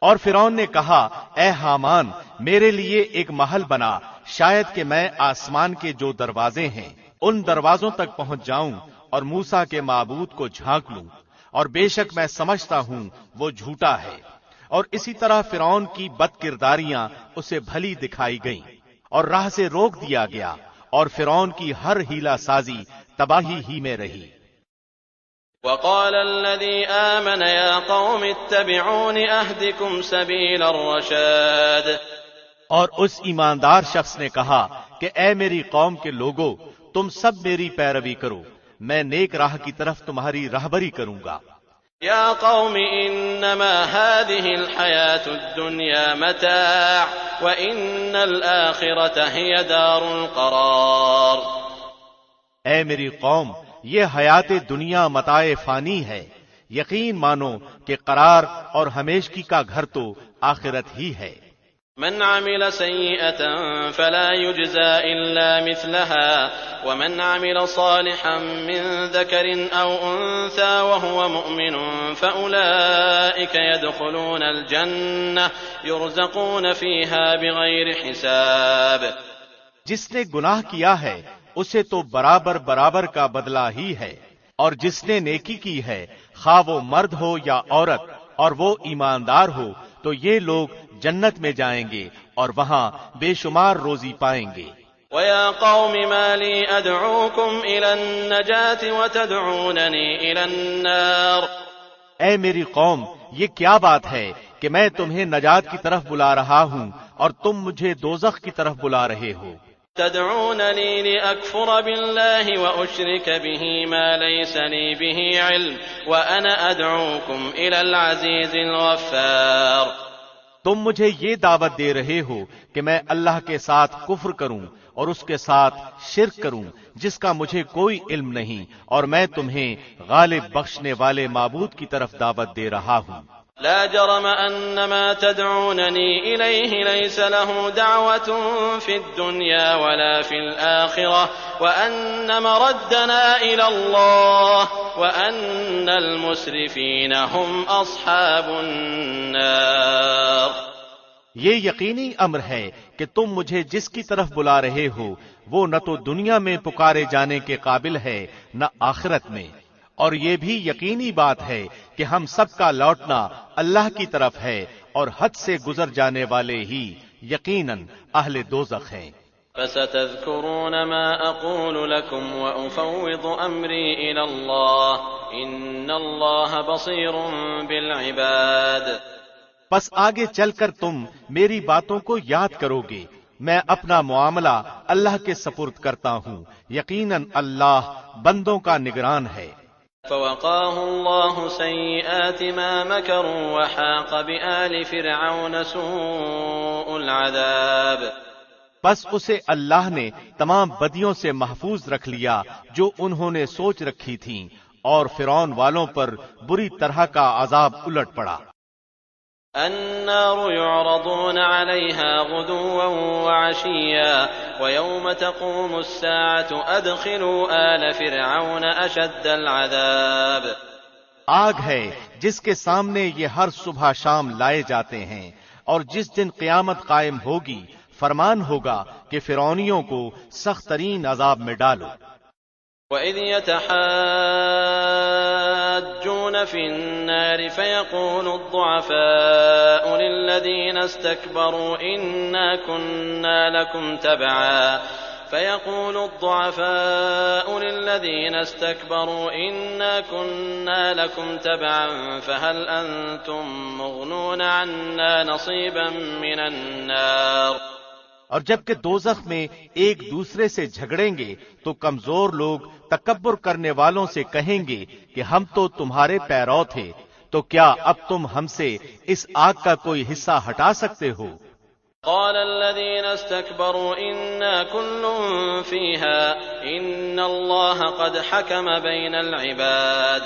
اور فرعون نے کہا اے حامان میرے لیے ایک محل بنا، شاید کہ میں آسمان کے جو دروازے ہیں ان دروازوں تک پہنچ جاؤں اور موسیٰ کے معبود کو جھانک لوں، اور بے شک میں سمجھتا ہوں وہ جھوٹا ہے. اور اسی طرح فرعون کی بد کرداریاں اسے بھلی دکھائی گئیں اور راہ سے روک دیا گیا، اور فرعون کی ہر ہیلا سازی تباہی ہی میں رہی. وقال الذي آمن يا قوم اتبعون أهدكم سبيل الرشاد. اور اس ایماندار شخص نے کہا کہ اے میری قوم کے لوگو تم سب میری پیروی کرو، میں نیک راہ کی طرف تمہاری راہبری کروں گا. يا قوم إنما هذه الحياة الدنيا متاع وإن الآخرة هي دار القرار. اے میری قوم یہ حیات دنیا متاع فانی ہے، یقین مانو کہ قرار اور ہمیشگی کا گھر تو آخرت ہی ہے. من عمل سيئة فلا يجزى إلا مثلها ومن عمل صالحا من ذكر أو أنثى وهو مؤمن فأولئك يدخلون الجنة يرزقون فيها بغير حساب. جس نے گناہ کیا ہے اسے تو برابر برابر کا بدلہ ہی ہے، اور جس نے نیکی کی ہے خواہ وہ مرد ہو یا عورت اور وہ ایماندار ہو تو یہ لوگ جنت میں جائیں گے اور وہاں بے شمار روزی پائیں گے. وَيَا قَوْمِ مَا لِي أَدْعُوكُمْ إِلَى النَّجَاةِ وَتَدْعُونَنِي إِلَى النَّارِ. اے میری قوم یہ کیا بات ہے کہ میں تمہیں نجات کی طرف بلا رہا ہوں اور تم مجھے دوزخ کی طرف بلا رہے ہو. تدعونني لأكفر بالله وأشرك به ما ليس لي به علم وأنا أدعوكم إلى العزيز الغفار. تم مجھے یہ دعوت دے رہے ہو کہ میں اللہ کے ساتھ کفر کروں اور اس کے ساتھ شرک کروں جس کا مجھے کوئی علم نہیں، اور میں تمہیں غالب بخشنے والے معبود کی طرف دعوت دے رہا ہوں. لا جرم أن ما تدعونني إليه ليس له دعوة في الدنيا ولا في الآخرة وأن مردنا إلى الله وأن المسرفين هم أصحاب النار. یہ یقینی امر ہے کہ تم مجھے جس کی طرف بلا رہے ہو وہ نہ تو دنیا میں پکارے جانے کے قابل ہے نہ آخرت میں، اور یہ بھی یقینی بات ہے کہ ہم سب کا لوٹنا اللہ کی طرف ہے اور حد سے گزر جانے والے ہی یقیناً اہل دوزخ ہیں. فستذكرون ما أقول لكم وأفوض أمري إلى الله إن الله بصير بالعباد. پس آگے چل کر تم میری باتوں کو یاد کرو گے، میں اپنا معاملہ اللہ کے سپرد کرتا ہوں، یقیناً اللہ بندوں کا نگران ہے. فوقاه الله سيئات ما مكروا وحاق بآل فرعون سوء العذاب. پس اسے اللہ نے تمام بدیوں سے محفوظ رکھ لیا جو انہوں نے سوچ رکھی تھیں، اور فرعون والوں پر بری طرح کا عذاب الٹ پڑا. النار يعرضون عليها غدوا وعشيا ويوم تقوم الساعة أدخلوا آل فرعون أشد العذاب. آگ ہے جس کے سامنے یہ ہر صبح شام لائے جاتے ہیں، اور جس دن قیامت قائم ہوگی فرمان ہوگا کہ فرعونیوں کو سخت ترین عذاب میں ڈالو. وَإِذْ يَتَحَاجُّونَ فِي النَّارِ فَيَقُولُ الضُّعَفَاءُ لِلَّذِينَ الذين استكبروا إنا كنا لكم تبعا فيقول الضعفاء للذين استكبروا إنا كنا لكم تبعا فهل أنتم مغنون عنا نصيبا من النار. اور جب کہ دوزخ میں ایک دوسرے سے جھگڑیں گے تو کمزور لوگ تکبر کرنے والوں سے کہیں گے کہ ہم تو تمہارے پیرو تھے، تو کیا اب تم ہم سے اس آگ کا کوئی حصہ ہٹا سکتے ہو؟ قال الذين استكبروا إنا كل فيها إن الله قد حكم بين العباد.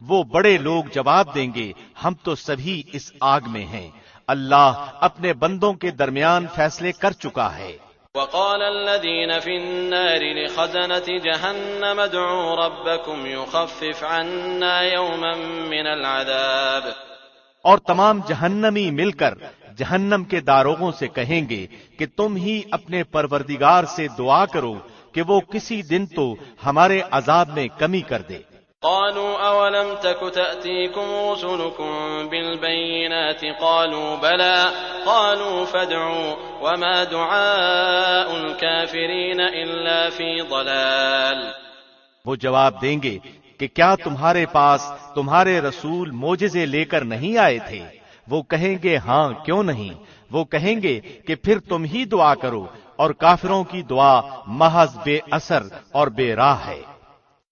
وہ بڑے لوگ جواب دیں گے ہم تو سبھی اس آگ میں ہیں، اللہ اپنے بندوں کے درمیان فیصلے کر چکا ہے. وقال الذين في النار لخزنة جهنم ادعوا ربكم يخفف عنا يوما من العذاب. اور تمام جہنمی مل کر جہنم کے داروغوں سے کہیں گے کہ تم ہی اپنے پروردگار سے دعا کرو کہ وہ کسی دن تو ہمارے عذاب میں کمی کر دے. قالوا أولم تك تأتيكم رسلكم بالبينات قالوا بلى قالوا فادعوا وما دعاء الكافرين إلا في ضلال. وہ جواب دیں گے کہ کیا تمہارے پاس تمہارے رسول معجزے لے کر نہیں آئے تھے؟ وہ کہیں گے ہاں کیوں نہیں. وہ کہیں گے کہ پھر تم ہی دعا کرو، اور کافروں کی دعا محض بے اثر اور بے راہ ہے.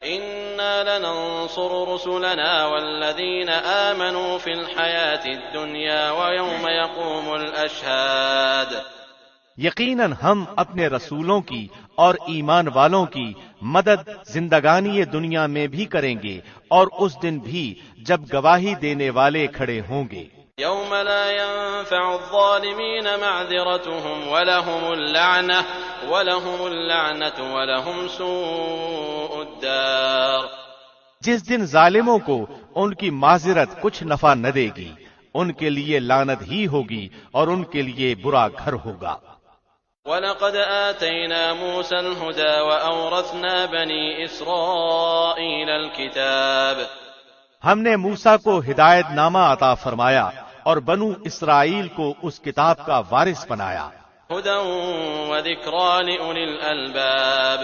إنا لننصر رسلنا والذين آمنوا في الحياة الدنيا ويوم يقوم الأشهاد. یقیناً ہم اپنے رسولوں کی اور ایمان والوں کی مدد زندگانی دنیا میں بھی کریں گے اور اس دن بھی جب گواہی دینے والے کھڑے ہوں گے. يوم لا ينفع الظالمين معذرتهم ولهم اللعنة ولهم سوء الدار. جس دن ظالموں کو ان کی معذرت کچھ نفع نہ دے گی، ان کے لیے لعنت ہی ہوگی اور ان کے لیے برا گھر ہوگا. وَلَقَدْ آتَيْنَا مُوسَى الْهُدَى وَأَوْرَثْنَا بَنِي إِسْرَائِيلَ الْكِتَابَ. ہم نے موسیٰ کو ہدایت نامہ عطا فرمایا اور بنو اسرائیل کو اس کتاب کا وارث بنایا. هُدًى وَذِكْرَىٰ لِأُولِي الْأَلْبَابِ.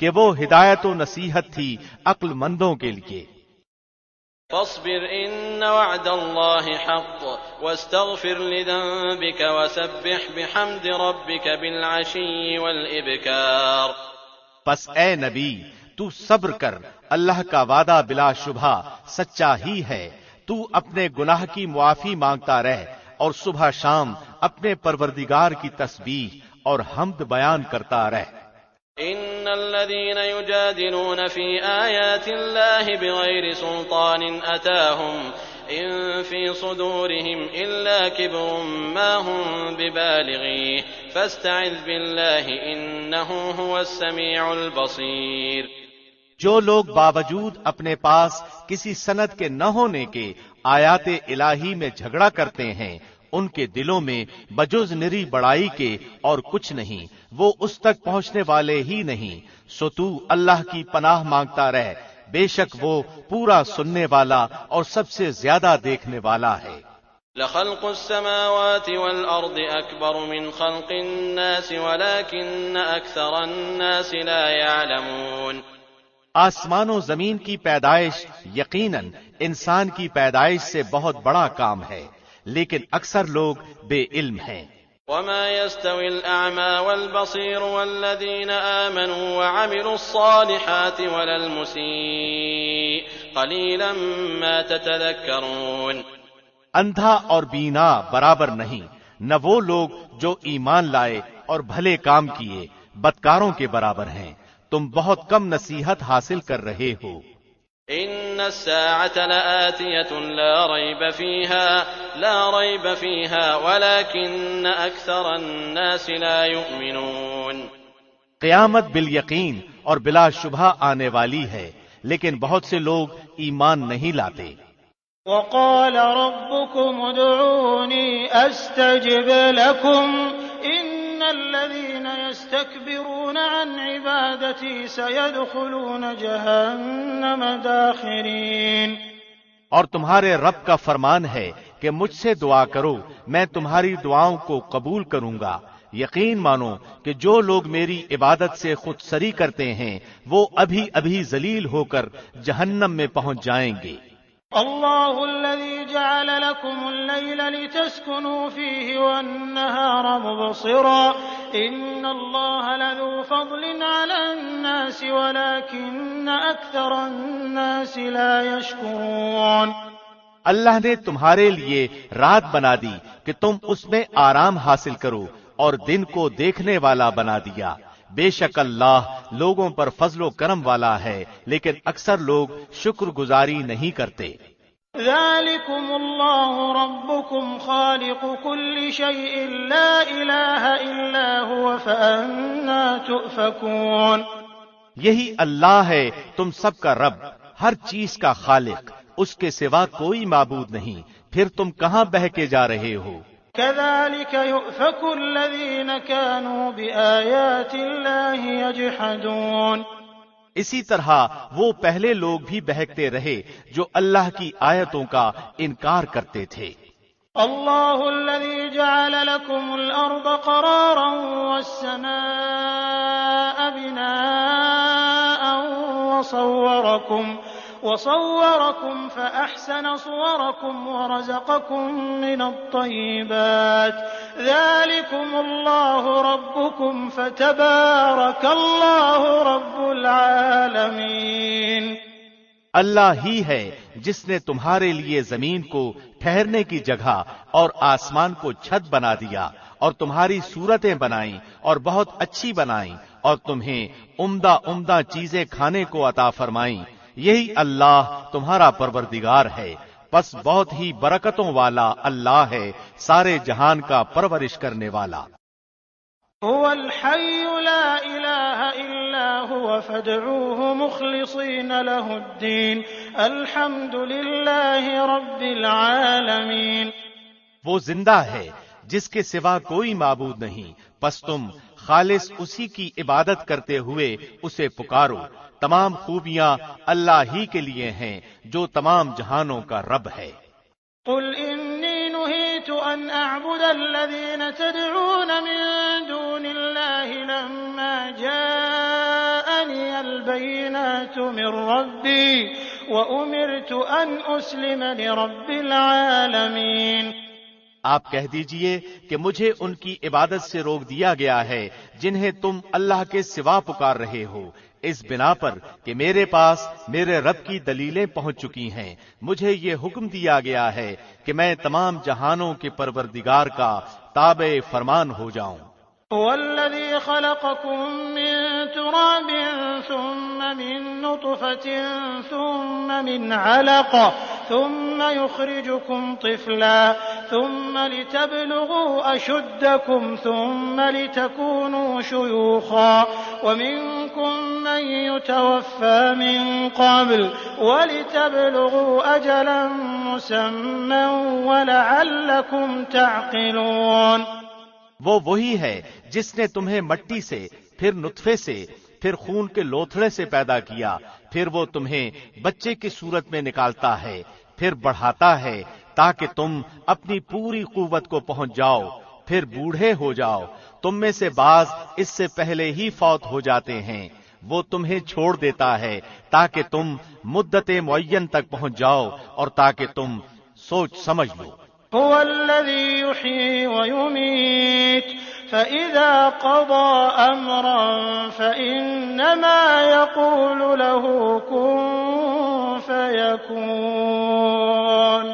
کہ وہ ہدایت و نصیحت تھی عقل مندوں کے لیے. فاصبر إن وعد الله حق واستغفر لذنبك وسبح بحمد ربك بالعشي والإبكار. پس اے نبی تو صبر کر، اللہ کا وعدہ بلا شبہ سچا ہی ہے. تو اپنے گناہ کی معافی مانگتا رہ اور صبح شام اپنے پروردگار کی تسبیح اور حمد بیان کرتا رہ. إن الذين يجادلون في آيات الله بغير سلطان أتاهم إن في صدورهم إلا كبر ما هم ببالغيه فاستعذ بالله إنه هو السميع البصير. جو لوگ باوجود اپنے پاس کسی سند کے نہ ہونے کے آیات الہی میں جھگڑا کرتے ہیں، ان کے دلوں میں بجز نری بڑائی کے اور کچھ نہیں، وہ اس تک پہنچنے والے ہی نہیں. سو تو اللہ کی پناہ مانگتا رہ، بے شک وہ پورا سننے والا اور سب سے زیادہ دیکھنے والا ہے. لخلق السماوات والأرض أكبر من خلق الناس ولكن أكثر الناس لا يعلمون. آسمان و زمین کی پیدائش یقیناً انسان کی پیدائش سے بہت بڑا کام ہے، لیکن اکثر لوگ بے علم ہیں. وما يستوي الأعمى والبصير والذين آمنوا وعملوا الصالحات ولا المسيء قليلا ما تتذكرون. اندھا اور بینا برابر نہیں، نہ وہ لوگ جو ایمان لائے اور بھلے کام کیے بدکاروں کے برابر ہیں. تم بہت کم نصیحت حاصل کر رہے ہو. إن الساعة لآتية لا ريب فيها ولكن أكثر الناس لا يؤمنون. قیامت بالیقین اور بلا شبہ آنے والی ہے، لیکن بہت سے لوگ ایمان نہیں لاتے. وقال ربكم ادعوني استجب لكم ان الذين يستكبرون عن عبادتي سيدخلون جهنم داخرين. اور تمہارے رب کا فرمان ہے کہ مجھ سے دعا کرو، میں تمہاری دعاؤں کو قبول کروں گا۔ یقین مانو کہ جو لوگ میری عبادت سے خود سری کرتے ہیں وہ ابھی ابھی ذلیل ہو کر جہنم میں پہنچ جائیں گے۔ اللہ الذي جعل لكم الليل لتسكنوا فيه والنهار مبصرا ان الله لذو فضل على الناس ولكن اكثر الناس لا يشكرون۔ اللہ نے تمہارے لیے رات بنا دی کہ تم اس میں آرام حاصل کرو اور دن کو دیکھنے والا بنا دیا۔ بے شک اللہ لوگوں پر فضل و کرم والا ہے، لیکن اکثر لوگ شکر گزاری نہیں کرتے۔ ذلكم الله ربكم خالق كل شيء لا إله إلا هو فأنا تؤفكون۔ یہی اللہ ہے تم سب کا رب، ہر چیز کا خالق، اس کے سوا کوئی معبود نہیں، پھر تم کہاں بہہ کے جا رہے ہو؟ كذلك يؤفك الذين كانوا بآيات الله يجحدون۔ اسی طرح وہ پہلے لوگ بھی بہکتے رہے جو اللہ کی آیتوں کا انکار کرتے تھے۔ اللہ الذي جعل لكم الأرض قرارا والسماء بناء وصوركم فأحسن صوركم ورزقكم من الطيبات ذلكم الله ربكم فتبارك الله رب العالمين۔ اللہ ہی ہے جس نے تمہارے لیے زمین کو ٹھہرنے کی جگہ اور آسمان کو چھت بنا دیا اور تمہاری صورتیں بنائیں اور بہت اچھی بنائیں اور تمہیں عمدہ عمدہ چیزیں کھانے کو عطا فرمائیں۔ یہی اللہ تمہارا پروردگار ہے، پس بہت ہی برکتوں والا اللہ ہے، سارے جہان کا پرورش کرنے والا۔ هو الحي لا إله إلا هو فادعوه مخلصين له الدين الحمد لله رب العالمين۔ وہ زندہ ہے جس کے سوا کوئی معبود نہیں، پس تم خالص اسی کی عبادت کرتے ہوئے اسے پکارو۔ تمام خوبیاں اللہ ہی کے لیے ہیں جو تمام جہانوں کا رب ہے۔ قل إني نهيت أن أعبد الذين تدعون من دون الله لما جاءني البينات من ربي وأمرت أن أسلم لرب العالمين۔ آپ کہہ دیجئے کہ مجھے ان کی عبادت سے روک دیا گیا ہے جنہیں تم اللہ کے سوا پکار رہے ہو، اس بنا پر کہ میرے پاس میرے رب کی دلیلیں پہنچ چکی ہیں۔ مجھے یہ حکم دیا گیا ہے کہ میں تمام جہانوں کے پروردگار کا تابع فرمان ہو جاؤں۔ والذي خلقكم من تراب ثم من نطفة ثم من علقة ثم يخرجكم طفلا ثم لتبلغوا أشدكم ثم لتكونوا شيوخا ومنكم من يتوفى من قبل ولتبلغوا أجلا مسمى ولعلكم تعقلون۔ وہ وہی ہے جس نے تمہیں مٹی سے، پھر نطفے سے، پھر خون کے لوتھڑے سے پیدا کیا، پھر وہ تمہیں بچے کی صورت میں نکالتا ہے، پھر بڑھاتا ہے تاکہ تم اپنی پوری قوت کو پہنچ جاؤ، پھر بوڑھے ہو جاؤ۔ تم میں سے بعض اس سے پہلے ہی فوت ہو جاتے ہیں۔ وہ تمہیں چھوڑ دیتا ہے تاکہ تم مدت معین تک پہنچ جاؤ اور تاکہ تم سوچ سمجھ لو۔ هو الذي يحيي ويميت فإذا قضى أمرا فإنما يقول له كن فيكون۔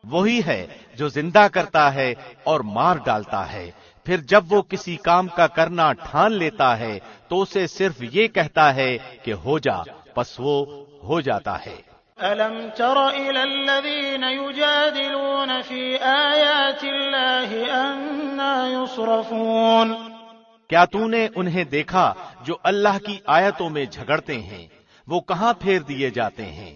وہی ہے جو زندہ کرتا ہے اور مار ڈالتا ہے، پھر جب وہ کسی کام کا کرنا ٹھان لیتا ہے تو اسے صرف یہ کہتا ہے کہ ہو جا، پس وہ ہو جاتا ہے۔ أَلَمْ تَرَ إِلَى الَّذِينَ يُجَادِلُونَ فِي آيَاتِ اللَّهِ أَنَّىٰ يُصْرَفُونَ۔ کیا تو نے انہیں دیکھا جو اللہ کی آیتوں میں جھگڑتے ہیں، وہ کہاں پھیر دیے جاتے ہیں؟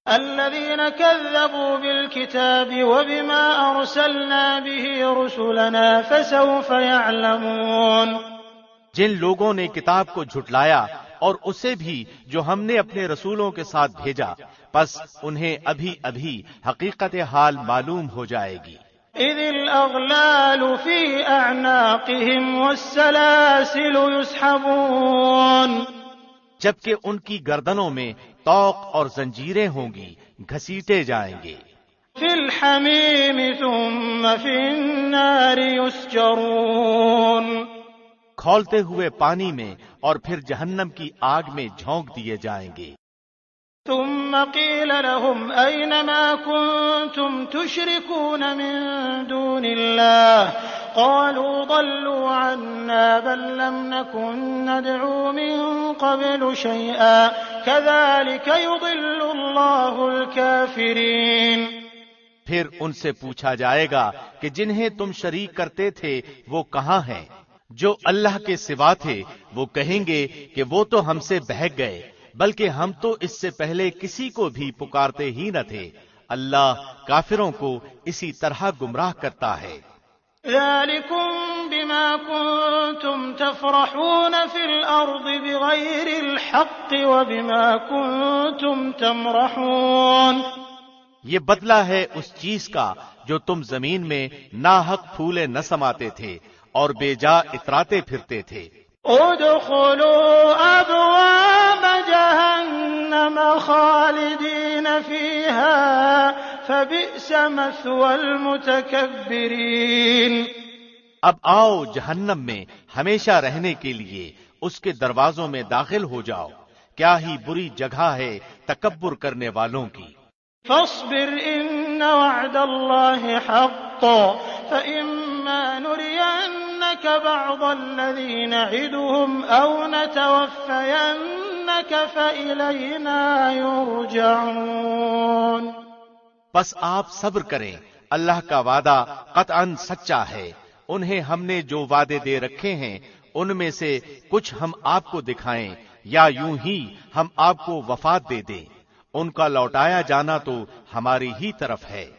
الَّذِينَ كَذَّبُوا بِالْكِتَابِ وَبِمَا أَرْسَلْنَا بِهِ رُسُلَنَا فَسَوْفَ يَعْلَمُونَ۔ جن لوگوں نے کتاب کو جھٹلایا اور اسے بھی جو ہم نے اپنے رسولوں کے ساتھ بھیجا، پس انہیں ابھی ابھی حقیقت حال معلوم ہو جائے گی۔ اذ الاغلال في اعناقهم والسلاسل يسحبون، جبکہ ان کی گردنوں میں طوق اور زنجیریں ہوں گی، گھسیٹے جائیں گے۔ في الحميم ثم في النار يسجرون، کھولتے ہوئے پانی میں اور پھر جہنم کی آگ میں جھونک دیے جائیں گے۔ ثم قيل لهم أين ما كنتم تشركون من دون الله قالوا ضلوا عنا بل لم نكن ندعو من قبل شيئا كذلك يضل الله الكافرين۔ پھر ان سے پوچھا جائے گا کہ جنہیں تم شریک کرتے تھے وہ کہاں ہیں؟ جو اللہ کے سوا تھے وہ کہیں گے کہ وہ تو ہم سے بہک گئے، بلکہ ہم تو اس سے پہلے کسی کو بھی پکارتے ہی نہ تھے۔ اللہ کافروں کو اسی طرح گمراہ کرتا ہے۔ ذلكم بما كنتم تفرحون في الأرض بغير الحق وبما كنتم تمرحون، یہ بدلہ ہے اس چیز کا جو تم زمین میں ناحق پھولے نہ سماتے تھے اور بے جا اتراتے پھرتے تھے۔ ادخلوا ابواب جہنم خالدین فیہا فبئس مثوى المتکبرین، اب آؤ جہنم میں ہمیشہ رہنے کے لیے اس کے دروازوں میں داخل ہو جاؤ، کیا ہی بری جگہ ہے تکبر کرنے والوں کی۔ فاصبر ان وعد اللہ حق فإما نرینک بعض الذی نعدهم او نتوفینک فإلینا یرجعون۔ پس آپ صبر کریں، اللہ کا وعدہ قطعاً سچا ہے، انہیں ہم نے جو وعدے دے رکھے ہیں ان میں سے کچھ ہم آپ کو دکھائیں یا یوں ہی ہم آپ کو وفات دے دیں، ان کا لوٹایا جانا تو ہماری ہی طرف ہے۔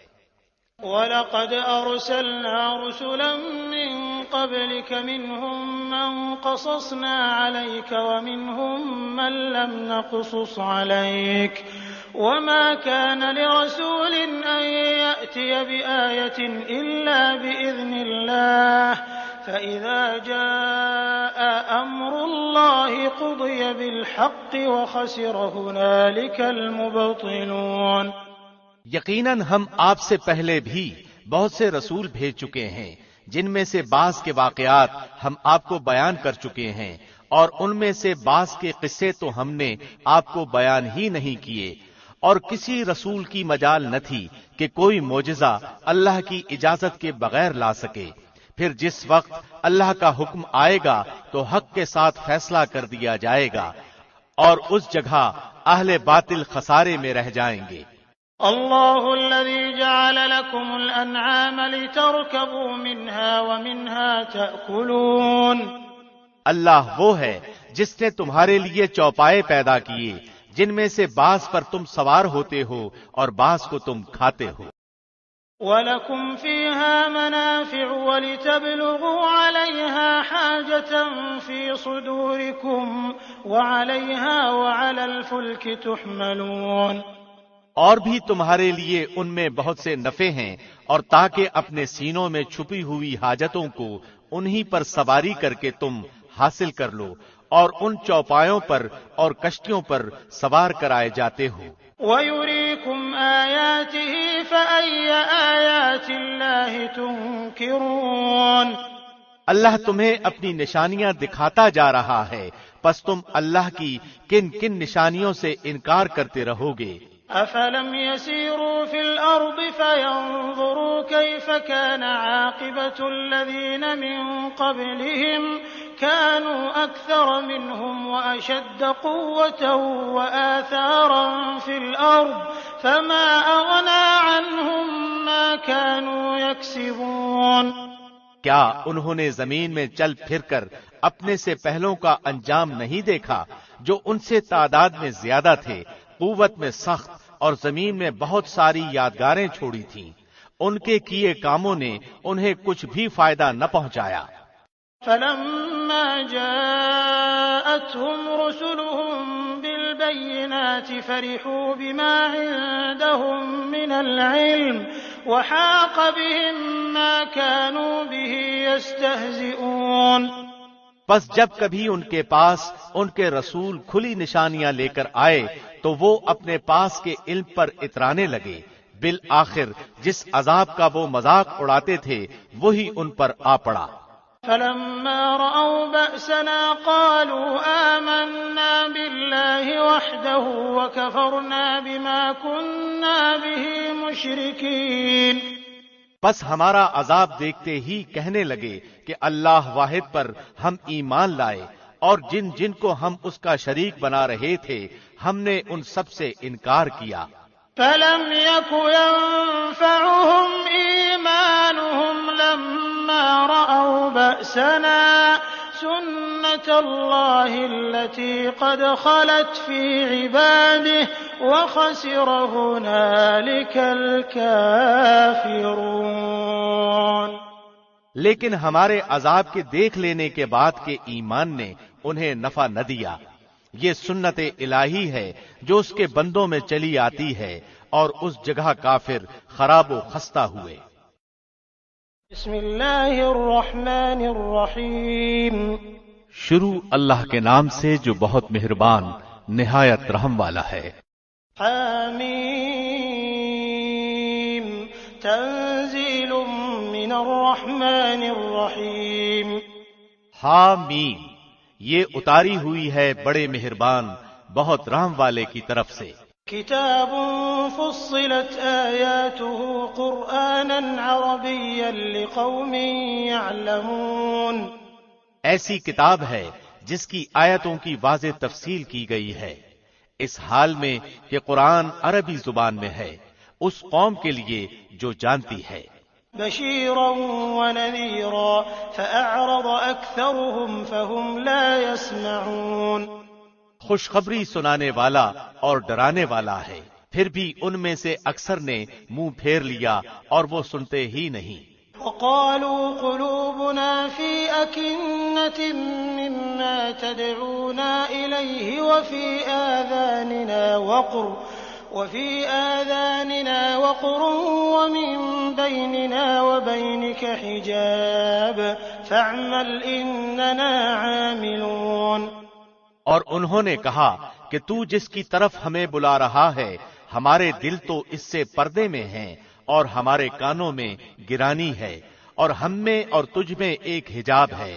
وَلَقَدْ أَرْسَلْنَا رُسُلًا مِّن قَبْلِكَ مِنْهُم مَّن قَصَصْنَا عَلَيْكَ وَمِنْهُم مَّن لَّمْ نَقْصُصْ عَلَيْكَ وَمَا كَانَ لِرَسُولٍ أَن يَأْتِيَ بِآيَةٍ إِلَّا بِإِذْنِ اللَّهِ فَإِذَا جَاءَ أَمْرُ اللَّهِ قُضِيَ بِالْحَقِّ وَخَسِرَ هُنَالِكَ الْمُبْطِلُونَ۔ یقیناً ہم آپ سے پہلے بھی بہت سے رسول بھیج چکے ہیں، جن میں سے بعض کے واقعات ہم آپ کو بیان کر چکے ہیں اور ان میں سے بعض کے قصے تو ہم نے آپ کو بیان ہی نہیں کیے، اور کسی رسول کی مجال نہ تھی کہ کوئی معجزہ اللہ کی اجازت کے بغیر لا سکے۔ پھر جس وقت اللہ کا حکم آئے گا تو حق کے ساتھ فیصلہ کر دیا جائے گا، اور اس جگہ اہل باطل خسارے میں رہ جائیں گے۔ اللہ الذي جعل لكم الانعام لتركبوا منها ومنها تأكلون، اللہ وہ ہے جس نے تمہارے لیے چوپائے پیدا کیے جن میں سے بعض پر تم سوار ہوتے ہو اور بعض کو تم کھاتے ہو۔ وَلَكُمْ فِيهَا مَنَافِعُ وَلِتَبْلُغُوا عَلَيْهَا حَاجَةً فِي صُدُورِكُمْ وَعَلَيْهَا وَعَلَى الْفُلْكِ تُحْمَلُونَ، اور بھی تمہارے لیے ان میں بہت سے نفع ہیں، اور تاکہ اپنے سینوں میں چھپی ہوئی حاجتوں کو انہی پر سواری کر کے تم حاصل کر لو، اور ان چوپایوں پر اور کشتیوں پر سوار کرائے جاتے ہو۔ وَيُرِيكُمْ آيَاتِهِ فَأَيَّ آيَاتِ اللَّهِ تُنكِرُونَ، اللہ تمہیں اپنی نشانیاں دکھاتا جا رہا ہے، پس تم اللہ کی کن کن نشانیوں سے انکار کرتے رہو گے۔ أَفَلَمْ يَسِيرُوا فِي الْأَرْضِ فَيَنظُرُوا كَيْفَ كَانَ عَاقِبَةُ الَّذِينَ مِن قَبْلِهِمْ كَانُوا أَكْثَرَ مِنْهُمْ وَأَشَدَّ قُوَّةً وَآثَارًا فِي الْأَرْضِ فَمَا أَغْنَىٰ عَنْهُمْ مَا كَانُوا يَكْسِبُونَ، کیا انہوں نے زمین میں چل پھر کر اپنے سے پہلوں کا انجام نہیں دیکھا جو ان سے تعداد میں زیادہ تھے، قوت میں سخت، اور زمین میں بہت ساری یادگاریں چھوڑی تھیں؟ ان کے کیے کاموں نے انہیں کچھ بھی فائدہ نہ پہنچایا۔ فَلَمَّا جَاءَتْهُمْ رُسُلُهُم بالبينات فرحوا بما عندهم من العلم وحاق بهم ما كانوا به يستهزئون۔ پس جب کبھی ان کے پاس ان کے رسول کھلی نشانیاں لے کر آئے تو وہ اپنے پاس کے علم پر اترانے لگے، بالآخر جس عذاب کا وہ مذاق اڑاتے تھے وہی ان پر آ پڑا۔ فلما رأوا بأسنا قالوا آمنا بالله وحده وكفرنا بما كنا به مشركين۔ بس ہمارا عذاب دیکھتے ہی کہنے لگے کہ اللہ واحد پر ہم ایمان لائے، اور جن جن کو ہم اس کا شریک بنا رہے تھے ہم نے ان سب سے انکار کیا۔ فلم يك ينفعهم إيمانهم لما رأوا بأسنا سنة الله التي قد خلت في عباده وخسر هنالك الكافرون۔ لیکن ہمارے عذاب کے دیکھ لینے کے بعد کے ایمان نے انہیں نفع نہ دیا۔ یہ سنت الہی ہے جو اس کے بندوں میں چلی آتی ہے، اور اس جگہ کافر خراب و خستہ ہوئے۔ بسم اللہ الرحمن الرحیم۔ شروع اللہ کے نام سے جو بہت مہربان نہایت رحم والا ہے۔ حامیم تنزیل من الرحمن الرحیم۔ حامیم، یہ اتاری ہوئی ہے بڑے مہربان بہت رحم والے کی طرف سے۔ کتاب فصلت آیاته قرآنا عربیا لقوم یعلمون۔ ایسی کتاب ہے جس کی آیتوں کی واضح تفصیل کی گئی ہے، اس حال میں کہ قرآن عربی زبان میں ہے، اس قوم کے لیے جو جانتی ہے۔ بشیرا ونذیرا فأعرض اکثرهم فهم لا يسمعون۔ خوشخبری سنانے والا اور ڈرانے والا ہے، پھر بھی ان میں سے اکثر نے منہ پھیر لیا اور وہ سنتے ہی نہیں۔ وقالوا قلوبنا في أكنة مما تدعونا إليه وفي آذاننا وقر ومن بيننا وبينك حجاب فاعمل إننا عاملون۔ اور انہوں نے کہا کہ تو جس کی طرف ہمیں بلا رہا ہے ہمارے دل تو اس سے پردے میں ہیں اور ہمارے کانوں میں گرانی ہے، اور ہم میں اور تجھ میں ایک حجاب ہے،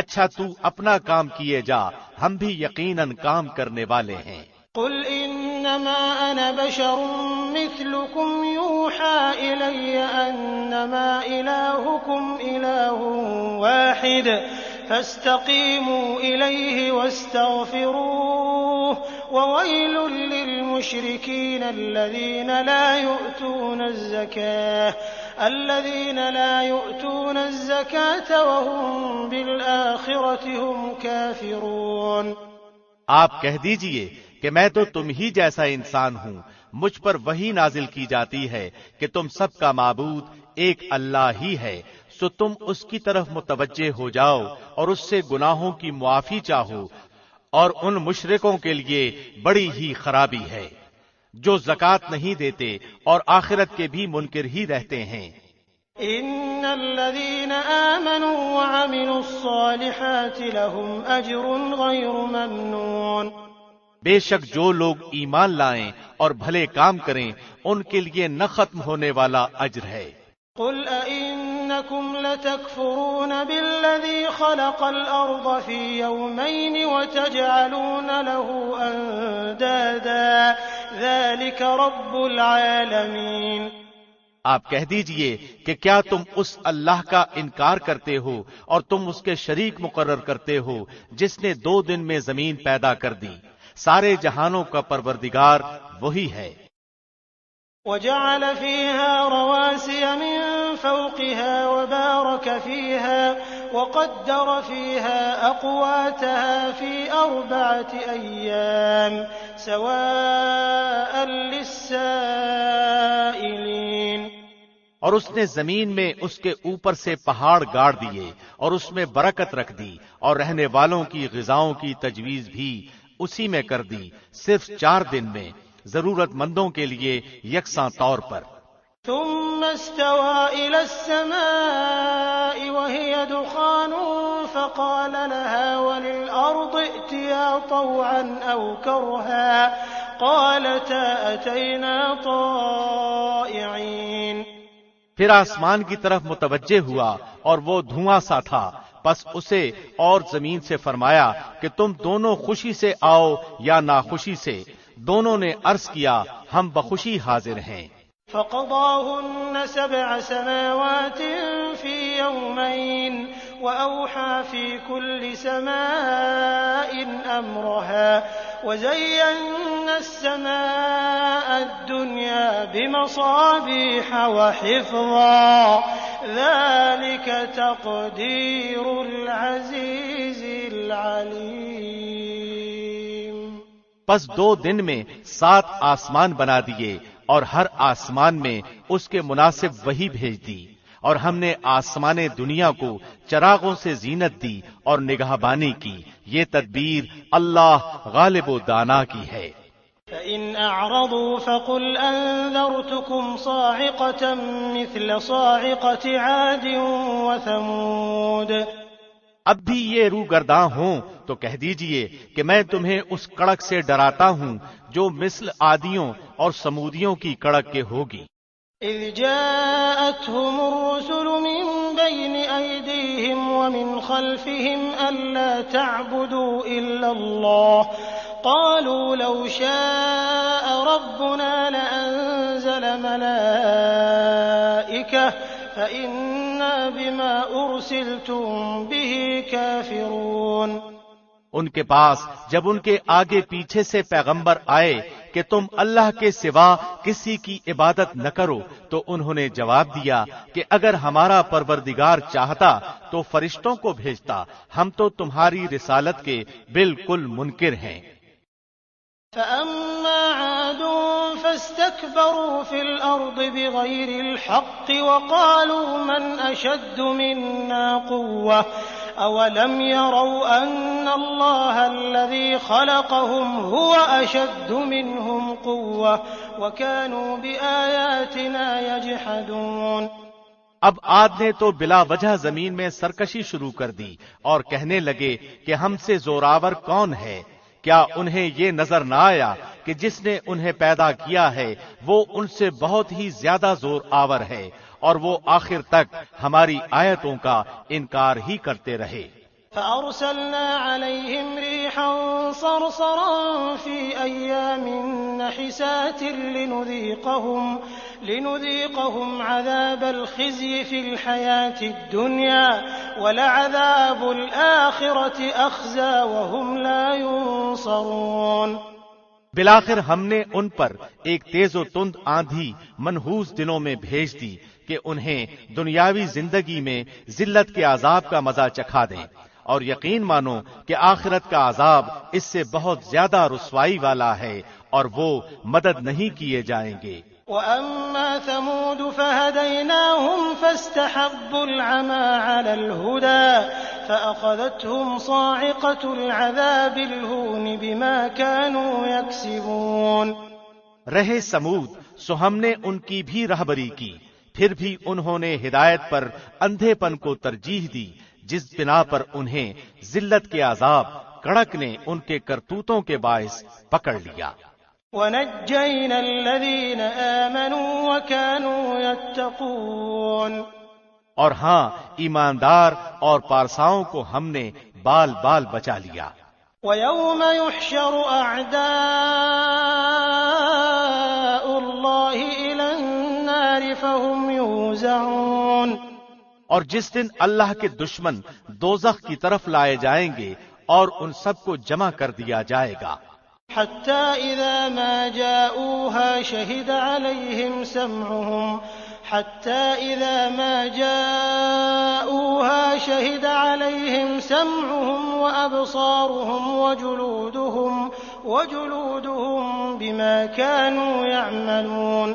اچھا تو اپنا کام کیے جا، ہم بھی یقیناً کام کرنے والے ہیں۔ قل انما انا بشر مثلكم يوحى الي انما الهكم اله واحد فاستقيموا اليه واستغفروه وويل للمشركين الذين لا يؤتون الزكاة وهم بالآخرة هم كافرون۔ آپ کہہ دیجئے کہ میں تو تم ہی جیسا انسان ہوں، مجھ پر وحی نازل کی جاتی ہے کہ تم سب کا معبود ایک اللہ ہی ہے، سو تم اس کی طرف متوجہ ہو جاؤ اور اس سے گناہوں کی معافی چاہو، اور ان مشرکوں کے لیے بڑی ہی خرابی ہے جو زکوٰۃ نہیں دیتے اور آخرت کے بھی منکر ہی رہتے ہیں۔ ان الذين آمنوا وعملوا الصالحات لهم اجر غير ممنون۔ بے شک جو لوگ ایمان لائیں اور بھلے کام کریں ان کے لیے نہ ختم ہونے والا اجر ہے۔ قل أئنكم لتكفرون بالذي خلق الأرض في يومين وتجعلون له أندادا ذلك رب العالمين۔ آپ کہہ دیجئے کہ کیا تم اس اللہ کا انکار کرتے ہو اور تم اس کے شریک مقرر کرتے ہو جس نے 2 دن میں زمین پیدا کر دی، سارے جہانوں کا پروردگار وہی ہے۔ وجعل فيها رواسي من فوقها وبارك فيها وقدر فيها أقواتها في 4 أيام سواء للسائلين۔ اور اس نے زمین میں اس کے اوپر سے پہاڑ گاڑ دیے اور اس میں برکت رکھ دی، اور رہنے والوں کی غذاؤں کی تجویز بھی اسی میں کر دی صرف 4 دن میں ضرورت مندوں کے لیے یکساں طور پر۔ ثم استوى إلى السماء وهي دخان فقال لها وللأرض ائتيا طوعا أو كرها قالتا أتينا طائعين۔ پھر آسمان کی طرف متوجہ ہوا اور وہ دھواں سا تھا، پس اسے اور زمین سے فرمایا کہ تم دونوں خوشی سے آؤ یا ناخوشی سے۔ دونوں نے عرض کیا ہم بخوشی حاضر ہیں۔ فقضاهن 7 سماوات في يومين وأوحى في كل سماء أمرها وزينا السماء الدنيا بمصابيح وحفظا ذلك تقدير العزيز العليم۔ پس 2 دن میں 7 آسمان بنا دیے اور ہر آسمان میں اس کے مناسب وحی بھیج دی، اور ہم نے آسمان دنیا کو چراغوں سے زینت دی اور نگہبانی کی۔ یہ تدبیر اللہ غالب و دانا کی ہے۔ فإن أعرضوا فقل أنذرتكم صاعقة مثل صاعقة عاد وثمود۔ اب بھی یہ روگرداں ہوں تو کہہ دیجئے کہ میں تمہیں اس کڑک سے ڈراتا ہوں جو مثل عادیوں اور سمودیوں کی کڑک کے ہوگی۔ إذ جاءتهم الرسل من بين أيديهم ومن خلفهم ألا تعبدوا إلا الله قالوا لو شاء ربنا لأنزل ملائكة فإنا بما أرسلتم به كافرون۔ ان کے پاس جب ان کے آگے پیچھے سے پیغمبر آئے کہ تم اللہ کے سوا کسی کی عبادت نہ کرو، تو انہوں نے جواب دیا کہ اگر ہمارا پروردگار چاہتا تو فرشتوں کو بھیجتا، ہم تو تمہاری رسالت کے بالکل منکر ہیں۔ فأما عاد فاستكبروا في الأرض بغير الحق وقالوا من أشد منا قوة أولم يروا أن الله الذي خلقهم هو أشد منهم قوة وكانوا بآياتنا يجحدون۔ اب عاد نے تو بلا وجہ زمین میں سرکشی شروع کر دی اور کہنے لگے کہ ہم سے زوراور کون ہے؟ کیا انہیں یہ نظر نہ آیا کہ جس نے انہیں پیدا کیا ہے وہ ان سے بہت ہی زیادہ زور آور ہے، اور وہ آخر تک ہماری آیتوں کا انکار ہی کرتے رہے۔ فأرسلنا عليهم ريحا صرصرا في أيام نحسات لنذيقهم عذاب الخزي في الحياة الدنيا ولعذاب الآخرة أخزى وهم لا ينصرون۔ بالآخر ہم نے ان پر ایک تیز و تند آندھی منحوس دنوں میں بھیج دی کہ انہیں دنیاوی زندگی میں ذلت کے عذاب کا مزہ چکھا دیں، اور یقین مانو کہ آخرت کا عذاب اس سے بہت زیادہ رسوائی والا ہے اور وہ مدد نہیں کیے جائیں گے۔ وَأَمَّا ثَمُودُ فَهَدَيْنَاهُمْ فَاسْتَحَبُّوا الْعَمَى عَلَى الْهُدَى فَأَخَذَتْهُمْ صَاعِقَةُ الْعَذَابِ الْهُونِ بِمَا كَانُوا يَكْسِبُونَ۔ رہے سمود، سو ہم نے ان کی بھی رہبری کی، پھر بھی انہوں نے ہدایت پر اندھے پن کو ترجیح دی، جس بنا پر انہیں ذلت کے عذاب کڑک نے ان کے کرتوتوں کے باعث پکڑ لیا۔ وَنَجَّيْنَا الَّذِينَ آمَنُوا وَكَانُوا يَتَّقُونَ۔ اور ہاں، ایماندار اور پارساؤں کو ہم نے بال بال بچا لیا۔ وَيَوْمَ يُحْشَرُ أَعْدَاءُ اللَّهِ إِلَى النَّارِ فَهُمْ يُوزَعُونَ۔ اور جس دن اللہ کے دشمن دوزخ کی طرف لائے جائیں گے اور ان سب کو جمع کر دیا جائے گا۔ حتى إذا ما جاءوها شهد عليهم سمعهم وأبصارهم وجلودهم بما كانوا يعملون۔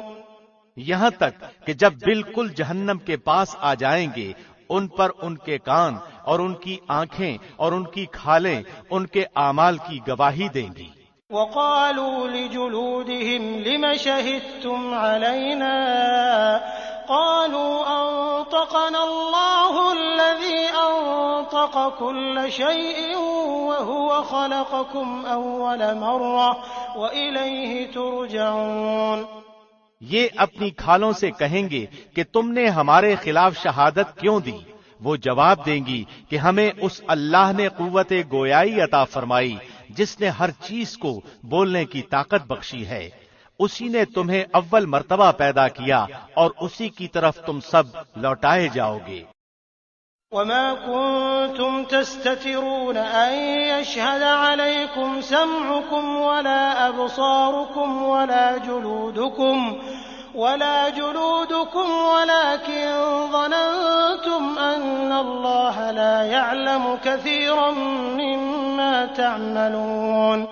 یہاں تک کہ جب بالکل جہنم کے پاس آ جائیں گے ان پر ان کے کان اور ان کی آنکھیں اور ان کی کھالیں ان کے اعمال کی گواہی دیں گی۔ وقالوا لجلودهم لم شهدتم علينا قالوا أنطقنا الله الذي أنطق كل شيء وهو خلقكم أول مرة وإليه ترجعون۔ یہ اپنی کھالوں سے کہیں گے کہ تم نے ہمارے خلاف شہادت کیوں دی؟ وہ جواب دیں گی کہ ہمیں اس اللہ نے قوت گویائی عطا فرمائی جس نے ہر چیز کو بولنے کی طاقت بخشی ہے، اسی نے تمہیں اول مرتبہ پیدا کیا اور اسی کی طرف تم سب لوٹائے جاؤ گے۔ وما كنتم تستترون أن يشهد عليكم سمعكم ولا أبصاركم ولا جلودكم ولكن ظننتم أن الله لا يعلم كثيرا مما تعملون۔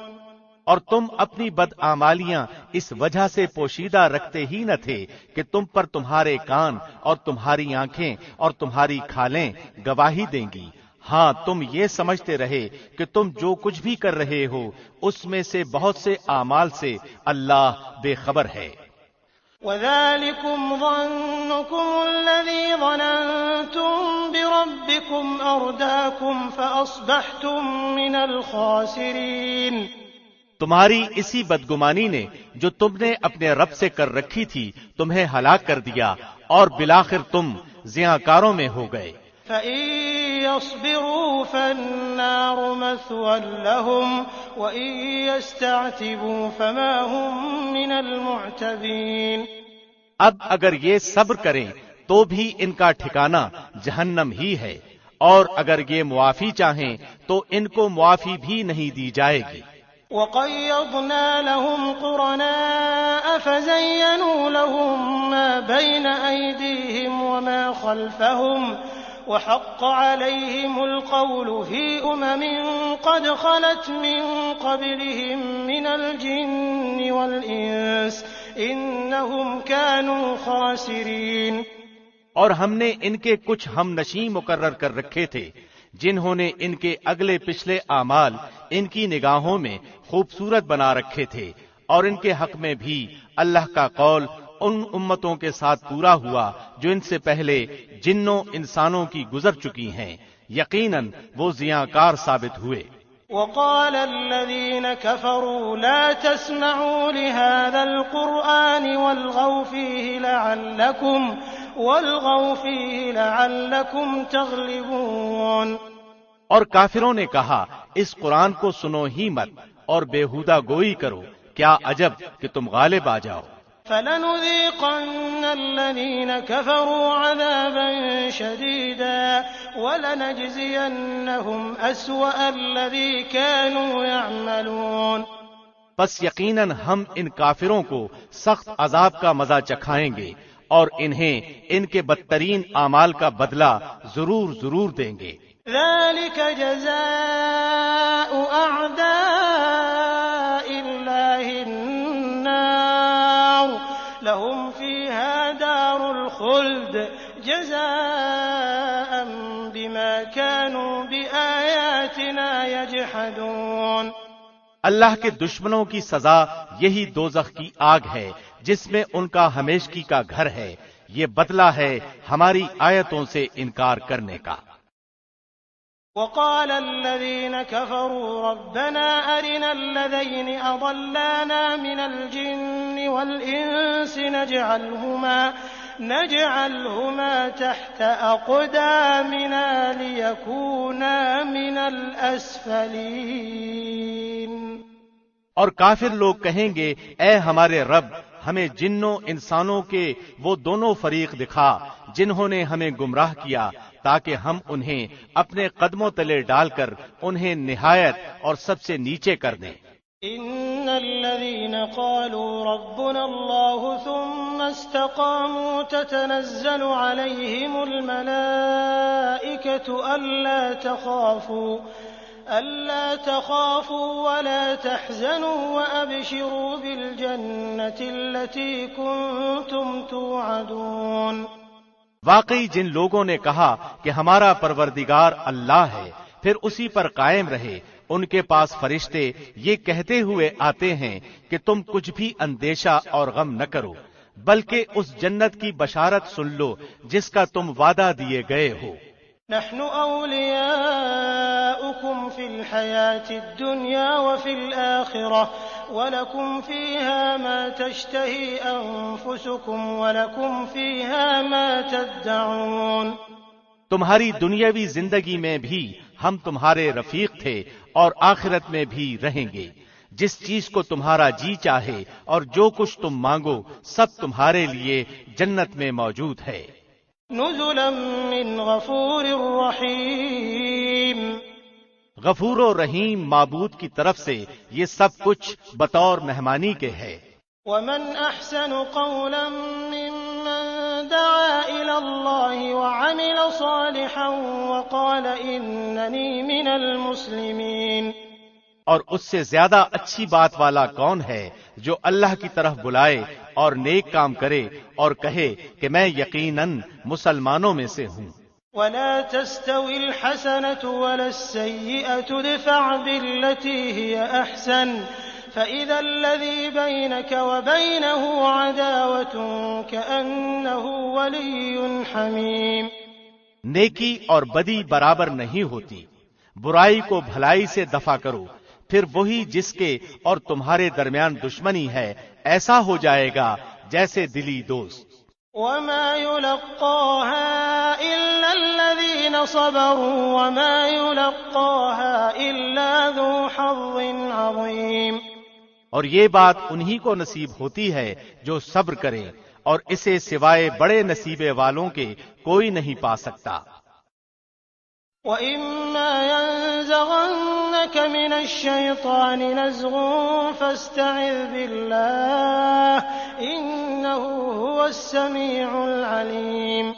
اور تم اپنی بدعمالیاں اس وجہ سے پوشیدہ رکھتے ہی نہ تھے کہ تم پر تمہارے کان اور تمہاری آنکھیں اور تمہاری کھالیں گواہی دیں گی، ہاں تم یہ سمجھتے رہے کہ تم جو کچھ بھی کر رہے ہو اس میں سے بہت سے اعمال سے اللہ بے خبر ہے۔ وذلكم ظنكم الذي ظننتم بربكم أرداكم فأصبحتم من الخاسرين۔ تمہاری اسی بدگمانی نے جو تم نے اپنے رب سے کر رکھی تھی تمہیں ہلاک کر دیا اور بالآخر تم زیاں میں ہو گئے۔ فَإِن يَصْبِرُوا فَالنَّارُ مَثْوًى لَهُمْ وَإِن يَسْتَعْتِبُوا فَمَا هُمْ مِنَ الْمُعْتَبِينَ۔ اب اگر یہ صبر کریں تو بھی ان کا ٹھکانہ جہنم ہی ہے، اور اگر یہ معافی چاہیں تو ان کو معافی بھی نہیں دی جائے گی۔ وَقَيَّضْنَا لَهُمْ قُرَنَاءَ فَزَيَّنُوا لَهُم مَّا بَيْنَ أَيْدِيهِمْ وَمَا خَلْفَهُمْ وَحَقَّ عَلَيْهِمُ الْقَوْلُ فِي أُمَمٍ قَدْ خَلَتْ مِن قَبْلِهِم مِّنَ الْجِنِّ وَالْإِنسِ إِنَّهُمْ كَانُوا خَاسِرِينَ۔ اور ہم نے ان کے کچھ ہم نشین مقرر کر رکھے تھے جنہوں نے ان کے اگلے پچھلے اعمال ان کی نگاہوں میں خوبصورت بنا رکھے تھے، اور ان کے حق میں بھی اللہ کا قول ان امتوں کے ساتھ پورا ہوا جو ان سے پہلے جنوں انسانوں کی گزر چکی ہیں، یقیناً وہ زیانکار ثابت ہوئے۔ وقال الذين كفروا لا تسمعوا لهذا القرآن والغوا فيه لعلكم تغلبون۔ اور کافروں نے کہا اس قرآن کو سنو ہی مت اور بےہودہ گوئی کرو، کیا عجب کہ تم غالب آ جاؤ۔ فَلَنُذِيقَنَّ الَّذِينَ كَفَرُوا عَذَابًا شَدِيدًا وَلَنَجْزِيَنَّهُمْ أَسْوَأَ الَّذِي كَانُوا يَعْمَلُونَ۔ پس یقیناً ہم ان کافروں کو سخت عذاب کا مزہ چکھائیں گے اور انہیں ان کے بدترین اعمال کا بدلہ ضرور دیں گے۔ ذَلِكَ جَزَاءُ أَعْدَاءِ اللَّهِ النَّارُ لَهُمْ فِيهَا دَارُ الْخُلْدِ جَزَاءً بِمَا كَانُوا بِآيَاتِنَا يَجْحَدُونَ۔ اللہ کے دشمنوں کی سزا یہی دوزخ کی آگ ہے جس میں ان کا ہمیشگی کا گھر ہے، یہ بدلہ ہے ہماری آیتوں سے انکار کرنے کا۔ وقال الذين كفروا ربنا أرنا الذين أضلانا من الجن والإنس نجعلهما تحت أقدامنا ليكونا من الأسفلين۔ اور کافر لوگ کہیں گے اے ہمارے رب ہمیں جنوں انسانوں کے وہ دونوں فریق دکھا جنہوں نے ہمیں گمراہ کیا تاکہ ہم انہیں اپنے قدموں تلے ڈال کر انہیں نہایت اور سب سے نیچے کر دیں۔ ان الذين قالوا ربنا الله ثم استقاموا تتنزل عليهم الملائكة ألا تخافوا ولا تحزنوا وأبشروا بالجنة التي كنتم توعدون۔ واقعی جن لوگوں نے کہا کہ ہمارا پروردگار اللہ ہے پھر اسی پر قائم رہے، ان کے پاس فرشتے یہ کہتے ہوئے آتے ہیں کہ تم کچھ بھی اندیشہ اور غم نہ کرو، بلکہ اس جنت کی بشارت سن لو جس کا تم وعدہ دیے گئے ہو۔ نحن أولياؤكم في الحياة الدنيا وفي الآخرة ولكم فيها ما تشتهي أنفسكم ولكم فيها ما تدعون۔ تمہاری دنیاوی زندگی میں بھی ہم تمہارے رفیق تھے اور آخرت میں بھی رہیں گے، جس چیز کو تمہارا جی چاہے اور جو کچھ تم مانگو سب تمہارے لیے جنت میں موجود ہے۔ نزلا من غفور رحیم، غفور و رحیم معبود کی طرف سے یہ سب کچھ بطور مہمانی کے ہے۔ ومن احسن قولا ممن دعا الى اللہ وعمل صالحا وقال اننی من المسلمین، اور اس سے زیادہ اچھی بات والا کون ہے جو اللہ کی طرف بلائے اور نیک کام کرے اور کہے کہ میں یقیناً مسلمانوں میں سے ہوں۔ ولا تستوي الحسنة ولا السيئة ادفع بالتي هي أحسن فإذا الذي بينك وبينه عداوة كأنه ولي حميم۔ نیکی اور بدی برابر نہیں ہوتی، برائی کو بھلائی سے دفع کرو، پھر وہی جس کے اور تمہارے درمیان دشمنی ہے ایسا ہو جائے گا جیسے دلی دوست۔ وما يلقاها إلا الذين صبروا وما يلقاها إلا ذو حظ عظيم۔ اور یہ بات انہی کو نصیب ہوتی ہے جو صبر کرے، اور اسے سوائے بڑے نصیبے والوں کے کوئی نہیں پا سکتا۔ وَإِمَّا يَنزَغَنَّكَ مِنَ الشَّيْطَانِ نَزْغٌ فَاسْتَعِذْ بِاللَّهِ إِنَّهُ هُوَ السَّمِيعُ الْعَلِيمُ۔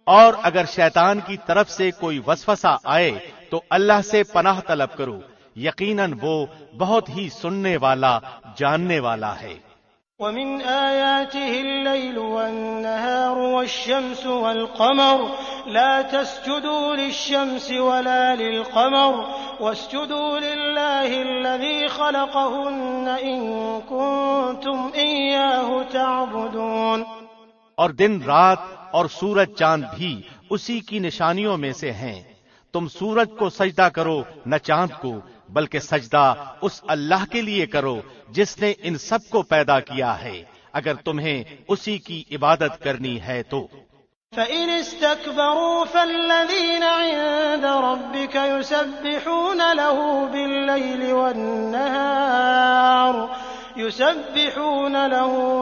اور اگر شیطان کی طرف سے کوئی وسوسہ آئے تو اللہ سے پناہ طلب کرو، یقیناً وہ بہت ہی سننے والا جاننے والا ہے۔ وَمِنْ آيَاتِهِ اللَّيْلُ وَالنَّهَارُ وَالشَّمْسُ وَالْقَمَرُ لَا تَسْجُدُوا لِلشَّمْسِ وَلَا لِلْقَمَرِ وَاسْجُدُوا لِلَّهِ الَّذِي خَلَقَهُنَّ إِن كُنتُمْ إِيَّاهُ تَعْبُدُونَ۔ اور دن رات اور سورج چاند بھی اسی کی نشانیوں میں سے ہیں، تم سورج کو سجدہ کرو نہ چاند کو، بلکہ سجدہ اس اللہ کے لیے کرو جس نے ان سب کو پیدا کیا ہے، اگر تمہیں اسی کی عبادت کرنی ہے تو۔ فَإِنِ اسْتَكْبَرُوا فَالَّذِينَ عِندَ رَبِّكَ يُسَبِّحُونَ لَهُ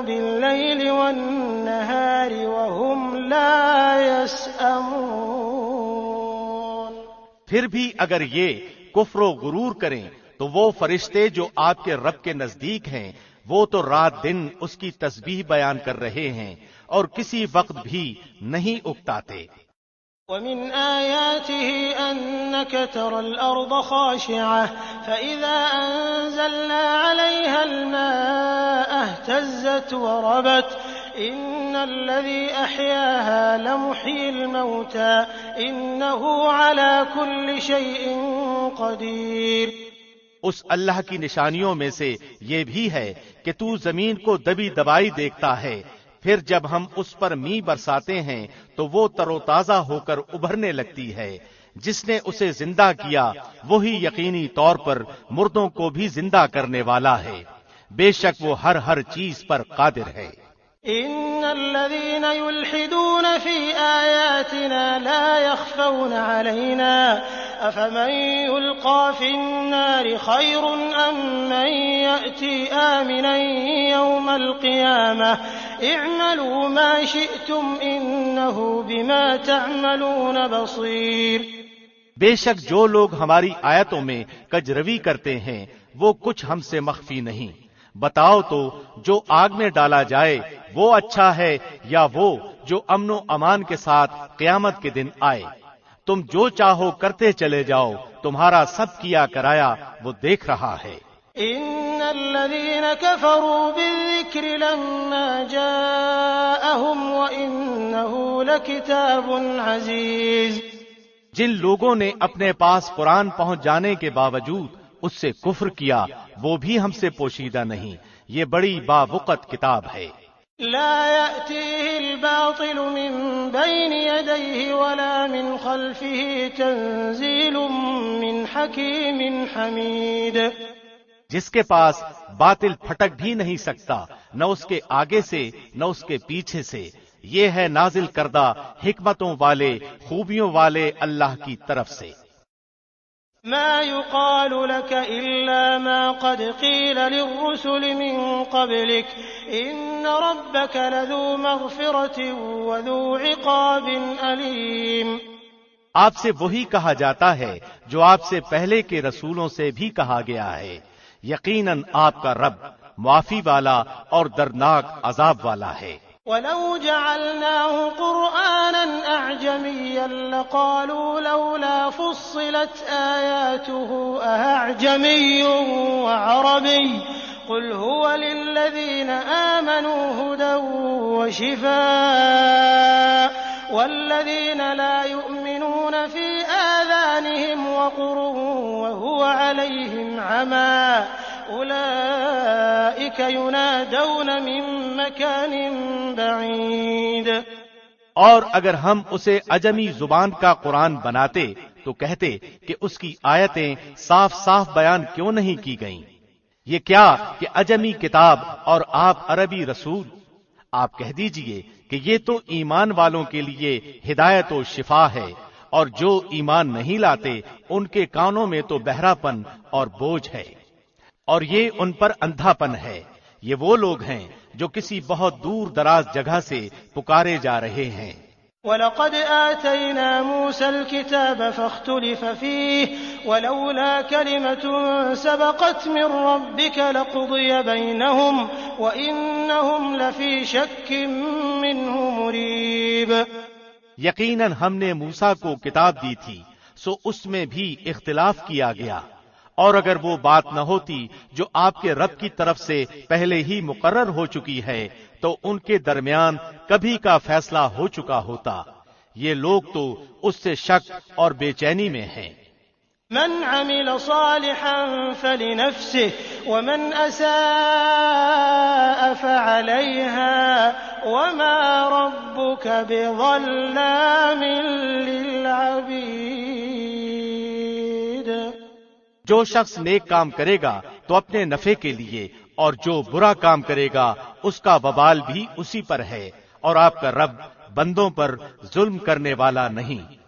بِاللَّيْلِ وَالنَّهَارِ وَهُمْ لَا يَسْأَمُونَ۔ پھر بھی اگر یہ کفر و غرور کریں تو وہ فرشتے جو آپ کے رب کے نزدیک ہیں وہ تو رات دن اس کی تسبیح بیان کر رہے ہیں اور کسی وقت بھی نہیں اکتاتے۔ وَمِنْ آيَاتِهِ أَنَّكَ تَرَى الْأَرْضَ خَاشِعَةً فَإِذَا أَنزَلْنَا عَلَيْهَا الْمَاءَ اهْتَزَّتْ وَرَبَتْ إِنَّ الَّذِي أَحْيَاهَا لَمُحْيِي الْمَوْتَى إِنَّهُ عَلَى كُلِّ شَيْءٍ قَدِيرٌ۔ اس اللہ کی نشانیوں میں سے یہ بھی ہے کہ تو زمین کو دبی دبائی دیکھتا ہے، پھر جب ہم اس پر می برساتے ہیں تو وہ تر و تازہ ہو کر ابھرنے لگتی ہے۔ جس نے اسے زندہ کیا وہی یقینی طور پر مردوں کو بھی زندہ کرنے والا ہے، بے شک وہ ہر چیز پر قادر ہے۔ إِنَّ الَّذِينَ يُلْحِدُونَ فِي آيَاتِنَا لَا يَخْفَوْنَ عَلَيْنَا أَفَمَن يُلْقَىٰ فِي النَّارِ خَيْرٌ أَم مَّن يَأْتِي آمِنًا يَوْمَ الْقِيَامَةِ اعْمَلُوا مَا شِئْتُمْ إِنَّهُ بِمَا تَعْمَلُونَ بَصِيرٌ۔ بے شک جو لوگ ہماری آیتوں میں کجروی کرتے ہیں وہ کچھ ہم سے مخفی نہیں۔ بتاؤ تو جو آگ میں ڈالا جائے وہ اچھا ہے یا وہ جو امن و امان کے ساتھ قیامت کے دن آئے؟ تم جو چاہو کرتے چلے جاؤ، تمہارا سب کیا کرایا وہ دیکھ رہا ہے۔ إِنَّ الذين كفروا بالذكر لما جاءهم وإنه لكتاب عزيز۔ جن لوگوں نے اپنے پاس قرآن پہنچ جانے کے باوجود اس سے کفر کیا وہ بھی ہم سے پوشیدہ نہیں، یہ بڑی باوقت کتاب ہے۔ لا يأتيه الباطل من بين يديه ولا من خلفه تنزيل من حكيم حميد۔ جس کے پاس باطل پھٹک بھی نہیں سکتا، نہ اس کے آگے سے نہ اس کے پیچھے سے، یہ ہے نازل کردہ حکمتوں والے خوبیوں والے اللہ کی طرف سے۔ ما يقال لك إلا ما قد قيل للرسل من قبلك إن ربك لذو مغفرة وذو عقاب أليم۔ آپ سے وہی کہا جاتا ہے جو آپ سے پہلے کے رسولوں سے بھی کہا گیا ہے، یقیناً آپ کا رب معافی والا اور دردناک عذاب والا ہے۔ وَلَوْ جَعَلْنَاهُ قُرْآنًا أَعْجَمِيًّا لَقَالُوا لَوْلَا فُصِّلَتْ آيَاتُهُ أَأَعْجَمِيٌّ وَعَرَبِيٌّ قُلْ هُوَ لِلَّذِينَ آمَنُوا هُدًى وَشِفَاءٌ وَالَّذِينَ لَا يُؤْمِنُونَ فِي آذَانِهِمْ وَقْرٌ وَهُوَ عَلَيْهِمْ عَمًى أولئك ينادون من مكان بعيد۔ اور اگر ہم اسے عجمی زبان کا قرآن بناتے تو کہتے کہ اس کی آیتیں صاف صاف بیان کیوں نہیں کی گئیں؟ یہ کیا کہ عجمی کتاب اور آپ عربی رسول؟ آپ کہہ دیجئے کہ یہ تو ایمان والوں کے لیے ہدایت و شفا ہے، اور جو ایمان نہیں لاتے ان کے کانوں میں تو بہراپن اور بوجھ ہے، اور یہ ان پر اندھاپن ہے۔ یہ وہ لوگ ہیں جو کسی بہت دور دراز جگہ سے پکارے جا رہے ہیں۔ وَلَقَدْ آتَيْنَا مُوسَى الْكِتَابَ فَاخْتُلِفَ فِيهِ وَلَوْلَا كَلِمَةٌ سَبَقَتْ مِنْ رَبِّكَ لَقُضِيَ بَيْنَهُمْ وَإِنَّهُمْ لَفِي شَكٍّ مِّنْهُ مُرِيبٍ۔ یقیناً ہم نے موسیٰ کو کتاب دی تھی، سو اس میں بھی اختلاف کیا گیا، اور اگر وہ بات نہ ہوتی جو آپ کے رب کی طرف سے پہلے ہی مقرر ہو چکی ہے تو ان کے درمیان کبھی کا فیصلہ ہو چکا ہوتا۔ یہ لوگ تو اس سے شک اور بے چینی میں ہیں۔ من عمل صالحا فلنفسه ومن اساء فعليها وما ربك بظلام للعبيد۔ جو شخص نیک کام کرے گا تو اپنے نفع کے لیے، اور جو برا کام کرے گا اس کا وبال بھی اسی پر ہے، اور آپ کا رب بندوں پر ظلم کرنے والا نہیں۔